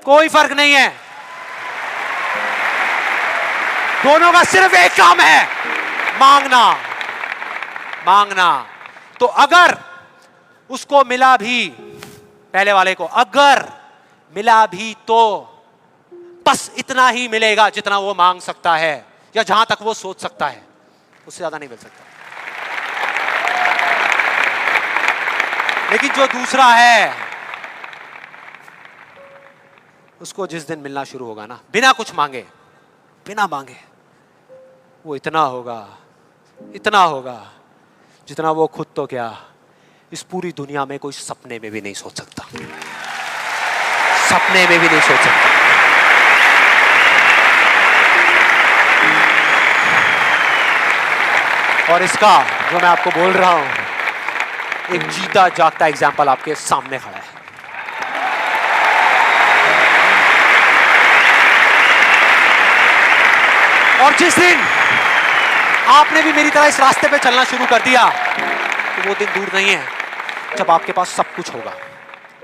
कोई फर्क नहीं है। दोनों का सिर्फ एक काम है, मांगना। मांगना। तो अगर उसको मिला भी, पहले वाले को अगर मिला भी, तो बस इतना ही मिलेगा जितना वो मांग सकता है या जहां तक वो सोच सकता है, उससे ज्यादा नहीं मिल सकता। लेकिन जो दूसरा है, उसको जिस दिन मिलना शुरू होगा ना, बिना कुछ मांगे, बिना मांगे, वो इतना होगा जितना वो खुद तो क्या, इस पूरी दुनिया में कोई सपने में भी नहीं सोच सकता। सपने में भी नहीं सोच सकता। और इसका जो मैं आपको बोल रहा हूं, एक जीता जागता एग्जाम्पल आपके सामने खड़ा है। और जिस दिन आपने भी मेरी तरह इस रास्ते पे चलना शुरू कर दिया, तो वो दिन दूर नहीं है जब आपके पास सब कुछ होगा।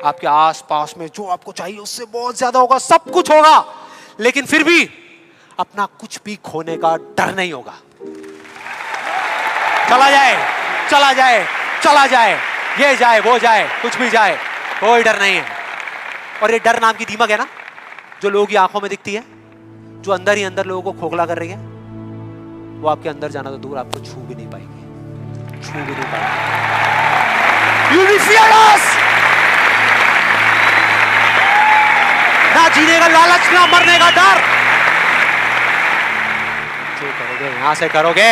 आपके आस पास में जो आपको चाहिए उससे बहुत ज्यादा होगा, सब कुछ होगा, लेकिन फिर भी अपना कुछ भी खोने का डर नहीं होगा। चला जाए, चला जाए, चला जाए, ये जाए, वो जाए, कुछ भी जाए, कोई डर नहीं है। और ये डर नाम की दीमक है ना, जो लोगों की आंखों में दिखती है, जो अंदर ही अंदर लोगों को खोखला कर रही है, वो आपके अंदर जाना तो दूर, आपको छू भी नहीं पाएगी, छू भी नहीं पाएगी। You'll be fearless! ना जीने का लालच, ना मरने का डर। जो करोगे यहां से करोगे।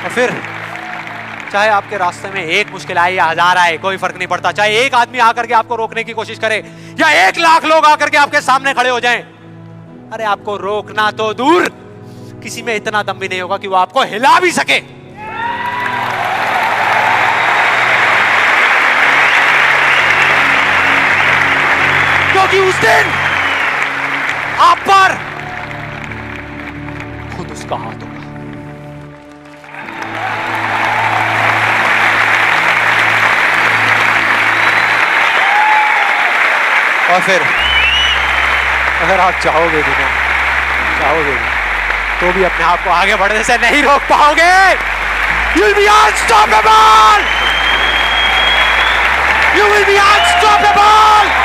और फिर चाहे आपके रास्ते में एक मुश्किल आए या 1000 आए, कोई फर्क नहीं पड़ता। चाहे एक आदमी आकर के आपको रोकने की कोशिश करे या 1 लाख लोग आकर के आपके सामने खड़े हो जाएं, अरे आपको रोकना तो दूर, किसी में इतना दम भी नहीं होगा कि वो आपको हिला भी सके। क्योंकि उस दिन आप पर खुद उसका हाथ होगा। और फिर अगर आप चाहोगे भी ना, चाहोगे भी, तो भी अपने आप को आगे बढ़ने से नहीं रोक पाओगे। You'll be unstoppable! You will be unstoppable!